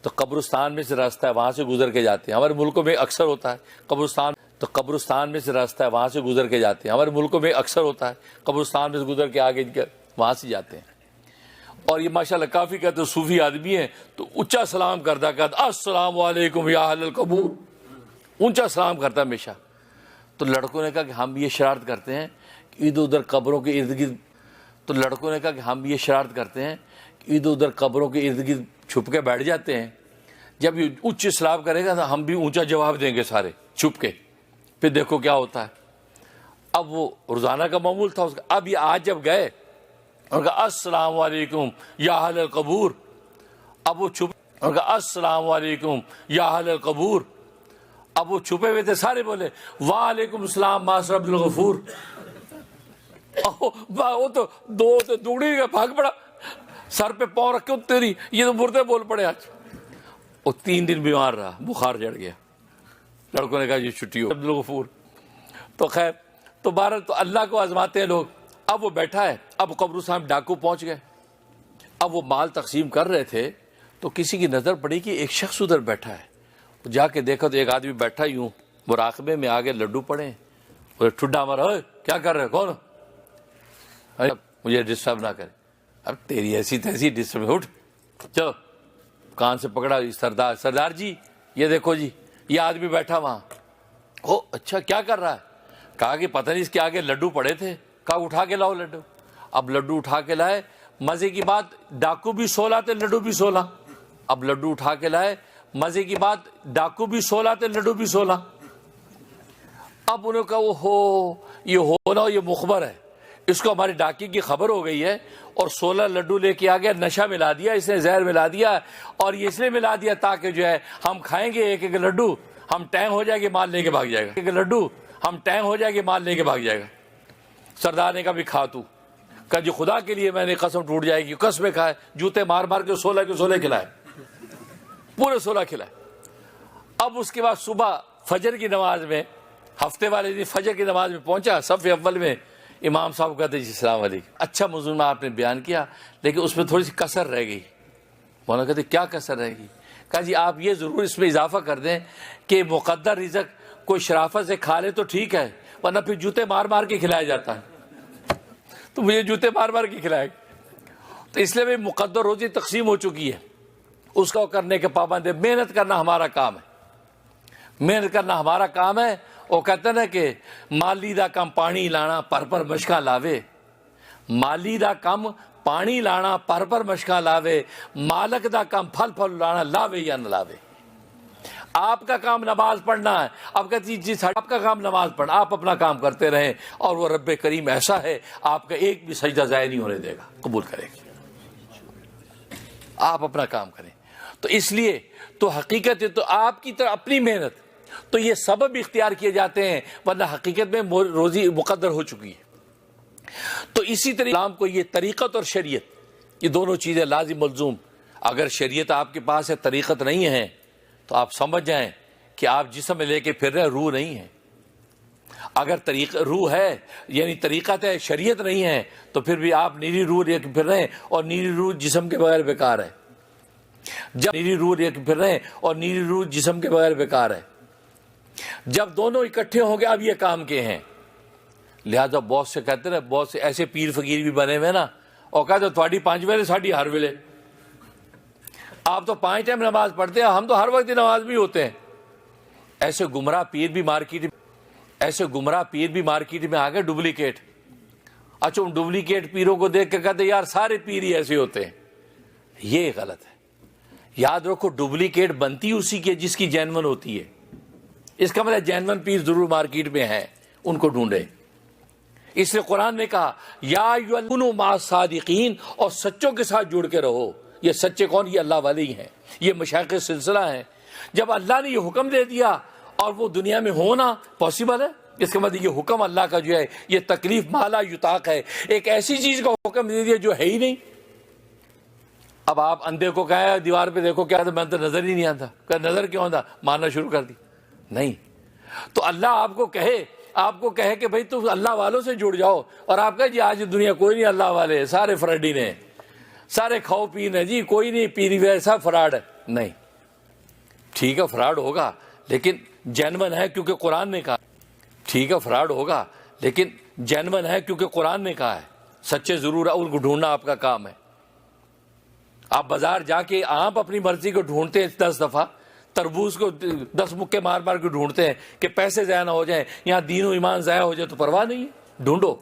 تو قبرستان میں سے راستہ ہے وہاں سے گزر کے جاتے ہیں، ہمارے ملکوں میں اکثر ہوتا ہے قبرستان میں سے راستہ ہے وہاں سے گزر کے جاتے ہیں، ہمارے ملکوں میں اکثر ہوتا ہے قبرستان میں سے گزر کے آگے وہاں سے جاتے ہیں۔ اور یہ ماشاءاللہ کافی کہتے ہیں صوفی آدمی ہیں تو اونچا سلام کرتا، کہتا السلام علیکم یا اہل القبور، اونچا سلام کرتا ہمیشہ۔ تو لڑکوں نے کہا کہ ہم یہ شرارت کرتے ہیں کہ ادھر ادھر قبروں کے ارد گرد چھپ کے بیٹھ جاتے ہیں، جب یہ اونچ سلام کرے گا تو ہم بھی اونچا جواب دیں گے سارے چھپ کے، پھر دیکھو کیا ہوتا ہے۔ اب وہ روزانہ کا معمول تھا اس کا۔ اب یہ آج جب گئے اور کہا السلام علیکم یا اہل القبور، اب وہ چھپ اور کہا السلام علیکم یا اہل القبور، اب وہ چھپے ہوئے تھے، سارے بولے وعلیکم السلام ماسٹر عبدالغفور۔ وہ تو دو دوڑی کا بھاگ پڑا، سر پہ پاؤں رکھ کے تیری یہ تو مردے بول پڑے آج۔ وہ 3 دن بیمار رہا، بخار چڑھ گیا، لڑکوں نے کہا یہ چھٹی ہو عبدالغفور۔ تو خیر تو بہرحال تو اللہ کو آزماتے ہیں لوگ۔ اب وہ بیٹھا ہے، اب قبرستان ڈاکو پہنچ گئے، اب وہ مال تقسیم کر رہے تھے تو کسی کی نظر پڑی کہ ایک شخص ادھر بیٹھا ہے، جا کے دیکھا تو ایک آدمی بیٹھا یوں مراقبے میں، آگے لڈو پڑے، ٹھڈا مارا کیا کر رہے کون، مجھے ڈسٹرب نہ کرے۔ اب تیری ایسی تیسی ڈسٹرب، اٹھ چلو، کان سے پکڑا، سردار جی یہ دیکھو جی یہ آدمی بیٹھا وہاں۔ او اچھا کیا کر رہا ہے؟ کہا کہ پتہ نہیں اس کے آگے لڈو پڑے تھے، کہا اٹھا کے لاؤ لڈو۔ اب لڈو اٹھا کے لائے، مزے کی بات ڈاکو بھی 16 تھے، لڈو بھی 16۔ اب لڈو اٹھا کے لائے، مزے کی بات ڈاکو بھی 16 تھے, لڈو بھی 16. اب انہوں نے کہا وہ ہو یہ ہونا یہ مخبر ہے, اس کو ہماری ڈاکی کی خبر ہو گئی ہے اور 16 لڈو لے کے آ گیا, نشہ ملا دیا, اس نے زہر ملا دیا, اور یہ اس نے ملا دیا تاکہ جو ہے ہم کھائیں گے ایک ایک لڈو, ہم ٹینگ ہو جائے گے, مال لے کے بھاگ جائے گا. ایک لڈو ہم ٹینگ ہو جائے گے, مال لے کے بھاگ جائے گا. سردار نے کہا بھی کھا تو, کہا جی خدا کے لیے میں نے قسم ٹوٹ جائے گی, قسمیں کھائے, جوتے مار مار کے 16 کے 16 کھلائے, پورے 16 کھلائے. اب اس کے بعد صبح فجر کی نماز میں, ہفتے والے دن فجر کی نماز میں پہنچا, صف اول میں امام صاحب کہتے جی السلام علیکم, اچھا موضوع آپ نے بیان کیا لیکن اس میں تھوڑی سی کسر رہ گئی. مولانا کہتے کیا کسر رہ گئی؟ کہا جی آپ یہ ضرور اس میں اضافہ کر دیں کہ مقدر رزق کوئی شرافت سے کھا لے تو ٹھیک ہے, ورنہ پھر جوتے مار مار کے کھلایا جاتا ہے, تو مجھے جوتے مار مار کے کھلائے. تو اس لیے بھی مقدر روزی تقسیم ہو چکی ہے, اس کا کرنے کے پابند ہے. محنت کرنا ہمارا کام ہے, محنت کرنا ہمارا کام ہے. وہ کہتے ہیں کہ مالی دا کم پانی لانا پر پر مشکا لاوے, مالی دا کم پانی لانا پر پر مشکا لاوے, مالک دا کم پھل پھل لانا لاوے یا نہ لاوے. آپ کا کام نماز پڑھنا ہے. اب کہتی جی آپ کا کام نماز پڑھنا, آپ اپنا کام کرتے رہیں, اور وہ رب کریم ایسا ہے آپ کا ایک بھی سجدہ ضائع نہیں ہونے دے گا, قبول کرے گی. آپ اپنا کام کریں. تو اس لیے تو حقیقت ہے تو آپ کی طرح اپنی محنت, تو یہ سبب اختیار کیے جاتے ہیں, ورنہ حقیقت میں روزی مقدر ہو چکی ہے. تو اسی طرح اسلام کو یہ طریقت اور شریعت یہ دونوں چیزیں لازم ملزوم. اگر شریعت آپ کے پاس ہے, طریقت نہیں ہے, تو آپ سمجھ جائیں کہ آپ جسم میں لے کے پھر رہے ہیں, روح نہیں ہے. اگر روح ہے یعنی طریقت ہے, شریعت نہیں ہے, تو پھر بھی آپ نیری روح لے کے پھر رہے ہیں, اور نیری روح جسم کے بغیر بیکار ہے. جب نیری روح لے کے پھر رہے ہیں اور نیری روح جسم کے بغیر بیکار ہے. جب دونوں اکٹھے ہوں گے اب یہ کام کے ہیں. لہذا بہت سے کہتے ہیں, بہت سے ایسے پیر فقیر بھی بنے ہوئے نا, اور کہتے تھوڑی 5 ویلے ساڑی ہر ویلے, آپ تو 5 ٹائم نماز پڑھتے ہیں, ہم تو ہر وقت نماز بھی ہوتے ہیں. ایسے گمراہ پیر بھی مارکیٹ میں آ گئے ڈپلیکیٹ. اچھا ان ڈپلیکیٹ پیروں کو دیکھ کے کہتے یار سارے پیر ہی ایسے ہوتے ہیں. یہ غلط ہے. یاد رکھو ڈپلیکیٹ بنتی اسی کی جس کی جینون ہوتی ہے. اس کا مطلب جینون پیر ضرور مارکیٹ میں ہیں, ان کو ڈھونڈے. اس لیے قرآن نے کہا یا ایھا مع الصادقین, اور سچوں کے ساتھ جڑ کے رہو. یہ سچے کون؟ یہ اللہ والے ہی ہیں, یہ مشائخ سلسلہ ہیں. جب اللہ نے یہ حکم دے دیا اور وہ دنیا میں ہونا پاسبل ہے, اس کا مطلب یہ حکم اللہ کا جو ہے یہ تکلیف مالا یطاق ہے. ایک ایسی چیز کا حکم دے دیا جو ہے ہی نہیں. اب آپ اندھے کو کہا دیوار پہ دیکھو, کیا میں تو نظر ہی نہیں آتا, کہ نظر کیوں آتا, ماننا شروع کر دی. نہیں, تو اللہ آپ کو کہے کہ بھئی تم اللہ والوں سے جڑ جاؤ, اور آپ کہے جی آج دنیا کوئی نہیں اللہ والے, سارے فراڈی نے, سارے کھاؤ پین ہے جی, کوئی نہیں پیری ویسا فراڈ ہے. نہیں, ٹھیک ہے فراڈ ہوگا لیکن جینون ہے کیونکہ قرآن نے کہا. ٹھیک ہے فراڈ ہوگا لیکن جینون ہے کیونکہ قرآن نے کہا ہے. سچے ضرور ہے, ان کو ڈھونڈنا آپ کا کام ہے. آپ بازار جا کے آپ اپنی مرضی کو ڈھونڈتے ہیں 10 دفعہ, تربوز کو 10 مکے مار مار کے ڈھونڈتے ہیں کہ پیسے ضائع نہ ہو جائیں, یہاں دین و ایمان ضائع ہو جائے تو پرواہ نہیں ہے, ڈھونڈو.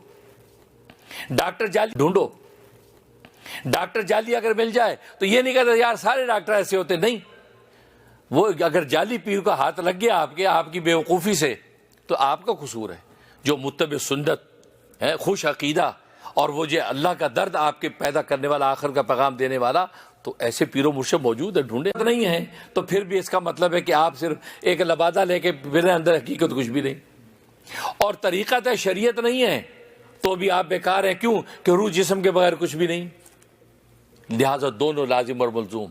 ڈاکٹر جعلی ڈھونڈو, ڈاکٹر جعلی اگر مل جائے تو یہ نہیں کہتا یار سارے ڈاکٹر ایسے ہوتے. نہیں, وہ اگر جعلی پیر کا ہاتھ لگ گیا آپ کی بیوقوفی سے تو آپ کا قصور ہے. جو متبع سنت ہے, خوش عقیدہ, اور وہ جو اللہ کا درد آپ کے پیدا کرنے والا, آخر کا پیغام دینے والا, تو ایسے پیرو مرشد موجود ہے, ڈھونڈے نہیں ہیں. تو پھر بھی اس کا مطلب ہے کہ آپ صرف ایک لبادہ لے کے پھر اندر حقیقت کچھ بھی نہیں, اور طریقت ہے شریعت نہیں ہے, تو بھی آپ بیکار ہیں. کیوں کہ روح جسم کے بغیر کچھ بھی نہیں. لہذا دونوں لازم اور ملزوم.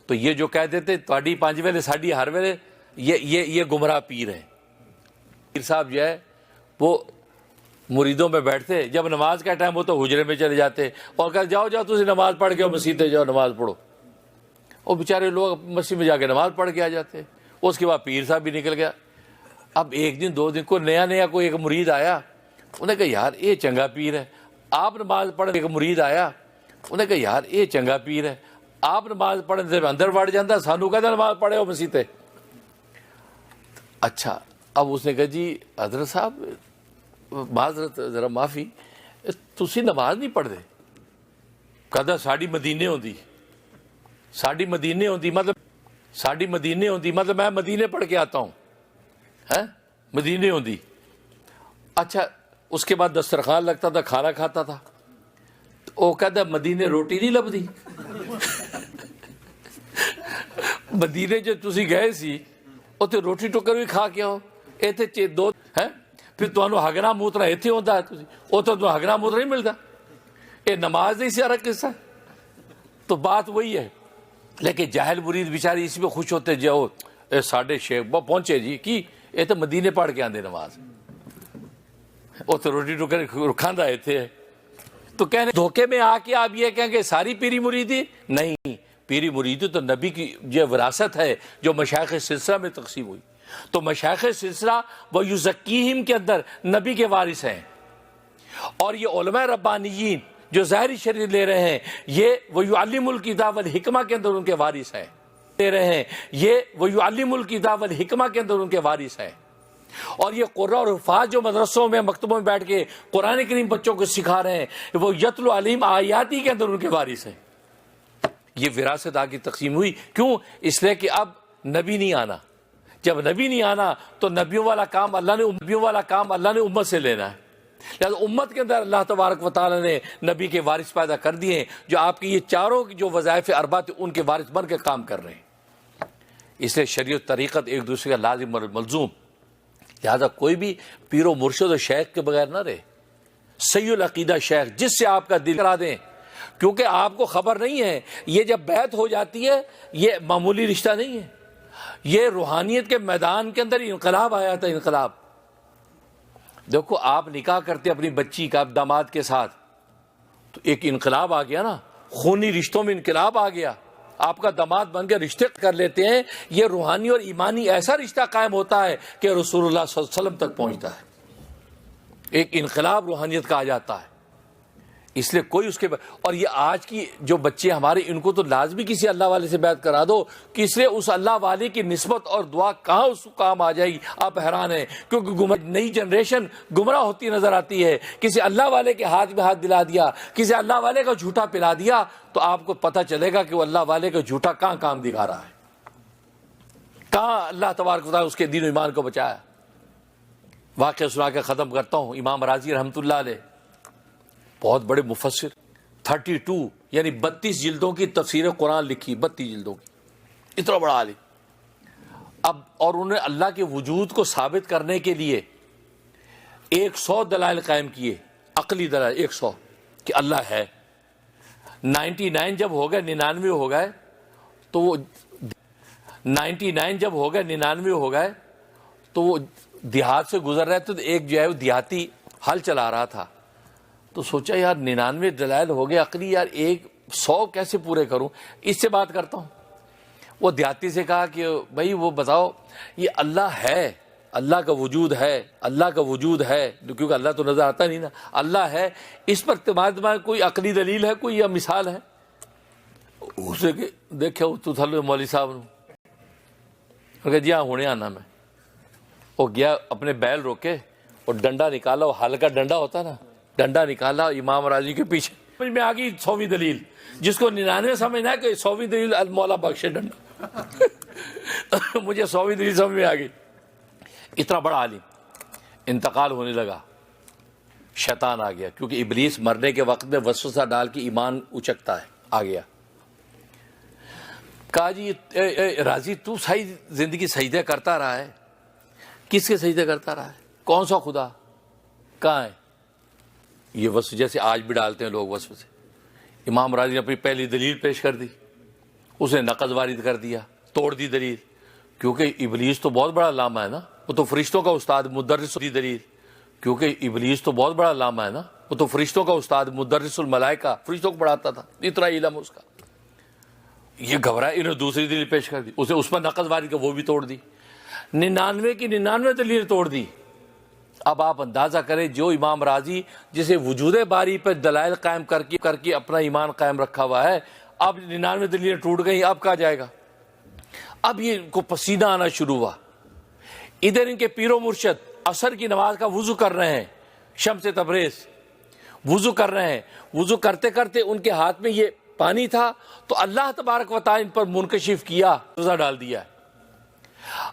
تو یہ جو کہہ دیتے تھوڑی 5 ویلے ساڑی ہر ویلے, یہ گمراہ پیر ہیں. پیر صاحب جو ہے وہ مریدوں میں بیٹھتے, جب نماز کا ٹائم ہو تو حجرے میں چلے جاتے اور کہتے جاؤ تجھے نماز پڑھ کے مسجد جاؤ نماز پڑھو. اور بیچارے لوگ مسجد میں جا کے نماز پڑھ کے آ جاتے. اس کے بعد پیر صاحب بھی نکل گیا. اب 1 دن 2 دن کو نیا کوئی ایک مرید آیا, انہیں کہا یار یہ چنگا پیر ہے. آپ نماز پڑھ, ایک مرید آیا, انہیں کہا یار یہ چنگا پیر ہے. آپ نماز پڑھنے سے اندر بڑھ جاتا, سانو کہتا نماز پڑھے ہو مسیح تے. اچھا, اب اس نے کہا جی حضرت صاحب معذرت, ذرا معافی, تسی نماز نہیں پڑھ دے. کہتا ساڑی مدینے ہوندی, مطلب ساڑی مدینے ہوندی، مطلب میں مدینے پڑھ کے آتا ہوں، مدینے ہوندی۔ اچھا اس کے بعد دسترخوان لگتا تھا، کھانا کھاتا تھا، وہ کہتا مدینے روٹی نہیں لبدی۔ مدینے جو تسی گئے سی اتنے روٹی ٹکر بھی کھا کے آؤ، اتنے دو ہے، پھر تمہیں ہگنا موترا اتنے ہوتا ہے، اتنے تو ہگنا موترا نہیں ملتا، یہ نماز نہیں سارا قصہ۔ تو بات وہی ہے، لیکن جاہل مرید بیچاری اس میں خوش ہوتے جو ساڈے شیخ پہنچے جی کی یہ تو مدینے پڑھ کے آندے نماز، وہ تو روٹی ٹکر کھانا اتنے۔ تو کہنے دھوکے میں آ کے آپ یہ کہیں کہ ساری پیری مریدی نہیں، پیری مریدی تو نبی کی جو وراثت ہے جو مشائخ سلسلہ میں تقسیم ہوئی، تو مشائخ سلسلہ وہ یزکیہم کے اندر نبی کے وارث ہیں، اور یہ علماء ربانیین جو ظاہری شریعت لے رہے ہیں یہ وَيُعَلِّمُ الْكِتَابَ وَالْحِکمہ کے اندر ان کے وارث ہیں، لے رہے ہیں یہ وَيُعَلِّمُ الْكِتَابَ وَالْحِکمہ کے اندر ان کے وارث ہیں، اور یہ قراء اور حفاظ جو مدرسوں میں مکتبوں میں بیٹھ کے قرآن کریم بچوں کو سکھا رہے ہیں وہ یتلو علیہم آیاتی کے اندر ان کے وارث ہیں۔ یہ وراثت آگے تقسیم ہوئی، کیوں؟ اس لیے کہ اب نبی نہیں آنا، جب نبی نہیں آنا تو نبیوں والا کام اللہ نے امت سے لینا ہے، لہذا امت کے اندر اللہ تبارک و تعالی نے نبی کے وارث پیدا کر دیے ہیں جو آپ کی یہ چاروں جو وظائف اربع تھے ان کے وارث بن کے کام کر رہے ہیں۔ اس لیے شریعت طریقت ایک دوسرے کا لازم اور ملزوم، لہذا کوئی بھی پیر و مرشد و شیخ کے بغیر نہ رہے، صحیح العقیدہ شیخ جس سے آپ کا دل کرا دیں، کیونکہ آپ کو خبر نہیں ہے یہ جب بیعت ہو جاتی ہے یہ معمولی رشتہ نہیں ہے، یہ روحانیت کے میدان کے اندر انقلاب آیا تھا، انقلاب۔ دیکھو آپ نکاح کرتے اپنی بچی کا داماد کے ساتھ تو ایک انقلاب آ گیا نا، خونی رشتوں میں انقلاب آ گیا، آپ کا داماد بن کے رشتے کر لیتے ہیں، یہ روحانی اور ایمانی ایسا رشتہ قائم ہوتا ہے کہ رسول اللہ صلی اللہ علیہ وسلم تک پہنچتا ہے، ایک انقلاب روحانیت کا آ جاتا ہے۔ اس لیے کوئی اس کے اور یہ آج کی جو بچے ہمارے ان کو تو لازمی کسی اللہ والے سے بیعت کرا دو، کہ اس لیے اس اللہ والے کی نسبت اور دعا کہاں اس کو کام آ جائے گی، آپ حیران ہیں، کیونکہ نئی جنریشن گمراہ ہوتی نظر آتی ہے، کسی اللہ والے کے ہاتھ میں ہاتھ دلا دیا، کسی اللہ والے کا جھوٹا پلا دیا تو آپ کو پتہ چلے گا کہ وہ اللہ والے کا جھوٹا کہاں کام دکھا رہا ہے، کہاں اللہ تبارک و تعالیٰ اس کے دین و ایمان کو بچایا۔ واقعہ سنا کے ختم کرتا ہوں، امام راضی رحمۃ اللہ علیہ بہت بڑے مفسر، 32 یعنی 32 جلدوں کی تفسیر قرآن لکھی، 32 جلدوں کی، اتنا بڑا عالم۔ اب اور انہوں نے اللہ کے وجود کو ثابت کرنے کے لیے 100 دلائل قائم کیے، عقلی دلائل 100 کہ اللہ ہے۔ 99 جب ہو گئے، 99 ہو گئے تو وہ 99 جب ہو گئے 99 ہو گئے تو وہ دیہات سے گزر رہے تھے، تو ایک جو ہے وہ دیہاتی ہل چلا رہا تھا، تو سوچا یار 99 دلائل ہو گئے عقلی، یار 100 کیسے پورے کروں، اس سے بات کرتا ہوں۔ وہ دیہاتی سے کہا کہ بھائی وہ بتاؤ یہ اللہ ہے، اللہ کا وجود ہے، اللہ کا وجود ہے، کیونکہ اللہ تو نظر آتا نہیں نا، اللہ ہے، اس پر تمہارے کوئی عقلی دلیل ہے، کوئی یا مثال ہے؟ اسے دیکھا تو تھلے مولوی صاحب نے جی ہاں ہونے آنا، میں وہ گیا اپنے بیل روکے اور ڈنڈا نکالا، وہ ہل کا ڈنڈا ہوتا نا، ڈنڈا نکالا امام راضی کے پیچھے، سمجھ میں آ گئی 100ویں دلیل، جس کو 99 سمجھنا ہے کہ 100ویں دلیل مولا بخشے ڈنڈا، مجھے 100ویں دلیل سمجھ میں آ گئی۔ اتنا بڑا عالم انتقال ہونے لگا، شیطان آ گیا، کیونکہ ابلیس مرنے کے وقت میں وسوسہ ڈال کے ایمان اچکتا ہے، آ گیا، کہا جی راضی تو صحیح زندگی سجدے کرتا رہا ہے، کس کے سجدے کرتا رہا ہے، کون سا خدا کہاں ہے؟ یہ وصف جیسے آج بھی ڈالتے ہیں لوگ وصف سے۔ امام راضی نے اپنی پہلی دلیل پیش کر دی، اس نے نقض وارد کر دیا، توڑ دی دلیل، کیونکہ ابلیس تو بہت بڑا علامہ ہے نا، وہ تو فرشتوں کا استاد مدرس دی دلیل، کیونکہ ابلیس تو بہت بڑا علامہ ہے نا، وہ تو فرشتوں کا استاد مدرس الملائکہ، فرشتوں کو پڑھاتا تھا، اتنا علم اس کا۔ یہ گھبرائے، انہوں نے دوسری دلیل پیش کر دی، اسے اس پر نقض وارد کر، وہ بھی توڑ دی، 99 کی 99 دلیل توڑ دی۔ اب آپ اندازہ کریں جو امام راضی جسے وجود باری پر دلائل قائم کر کے اپنا ایمان قائم رکھا ہوا ہے، اب 99 دلیلیں ٹوٹ گئی، اب کہا جائے گا؟ اب یہ ان کو پسینہ آنا شروع ہوا، ادھر ان کے پیر و مرشد عصر کی نماز کا وضو کر رہے ہیں، شمس تبریز وضو کر رہے ہیں، وضو کرتے کرتے ان کے ہاتھ میں یہ پانی تھا تو اللہ تبارک و تعالی ان پر منکشف کیا، روزہ ڈال دیا۔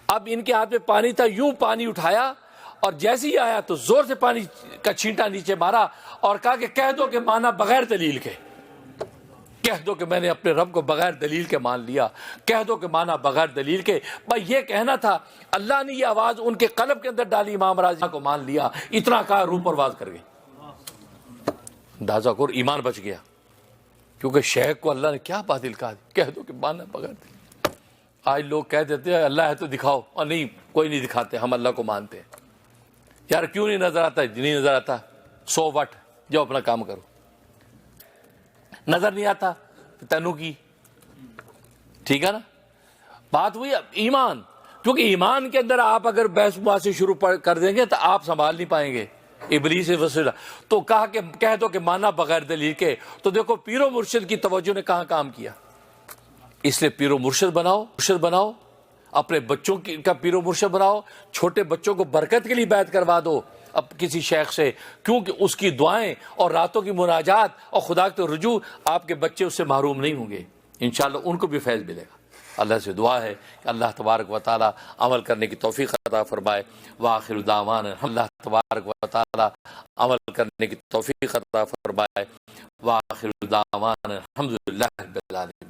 اب ان کے ہاتھ میں پانی تھا، یوں پانی اٹھایا اور جیسے ہی آیا تو زور سے پانی کا چھینٹا نیچے مارا اور کہا کہ کہہ دو کہ مانا بغیر دلیل کے، کہہ دو کہ میں نے اپنے رب کو بغیر دلیل کے مان لیا، کہہ دو کہ مانا بغیر دلیل کے۔ بھائی یہ کہنا تھا، اللہ نے یہ آواز ان کے قلب کے اندر ڈالی، امام راضی کو مان لیا، اتنا کہا روح پرواز کر گئی۔ اندازہ کرو، ایمان بچ گیا، کیونکہ شیخ کو اللہ نے کیا باطل کہا، کہہ دو کہ مانا بغیر دلیل۔ آج لوگ کہہ دیتے ہیں اللہ ہے تو دکھاؤ، اور نہیں، کوئی نہیں دکھاتے، ہم اللہ کو مانتے ہیں۔ یار کیوں نہیں نظر آتا؟ نہیں نظر آتا، سو وٹ، جو اپنا کام کرو۔ نظر نہیں آتا تینوں کی، ٹھیک ہے نا؟ بات ہوئی ایمان، کیونکہ ایمان کے اندر آپ اگر بحث مباحثے شروع کر دیں گے تو آپ سنبھال نہیں پائیں گے، ابلیس وسیلہ۔ تو کہا کہ کہہ دو کہ مانا بغیر دلیل کے۔ تو دیکھو پیر و مرشد کی توجہ نے کہاں کام کیا، اس لیے پیر و مرشد بناؤ، اپنے بچوں کا پیر و مرشد بناؤ، چھوٹے بچوں کو برکت کے لیے بیعت کروا دو اب کسی شیخ سے، کیونکہ اس کی دعائیں اور راتوں کی مناجات اور خدا کے رجوع، آپ کے بچے اس سے محروم نہیں ہوں گے، انشاءاللہ ان کو بھی فیض ملے گا۔ اللہ سے دعا ہے کہ اللہ تبارک و تعالی عمل کرنے کی توفیق عطا فرمائے۔ وآخر دعوانا اللہ تبارک و تعالی عمل کرنے کی توفیق عطا فرمائے۔ وآخر دعوانا الحمدللہ رب العالمین۔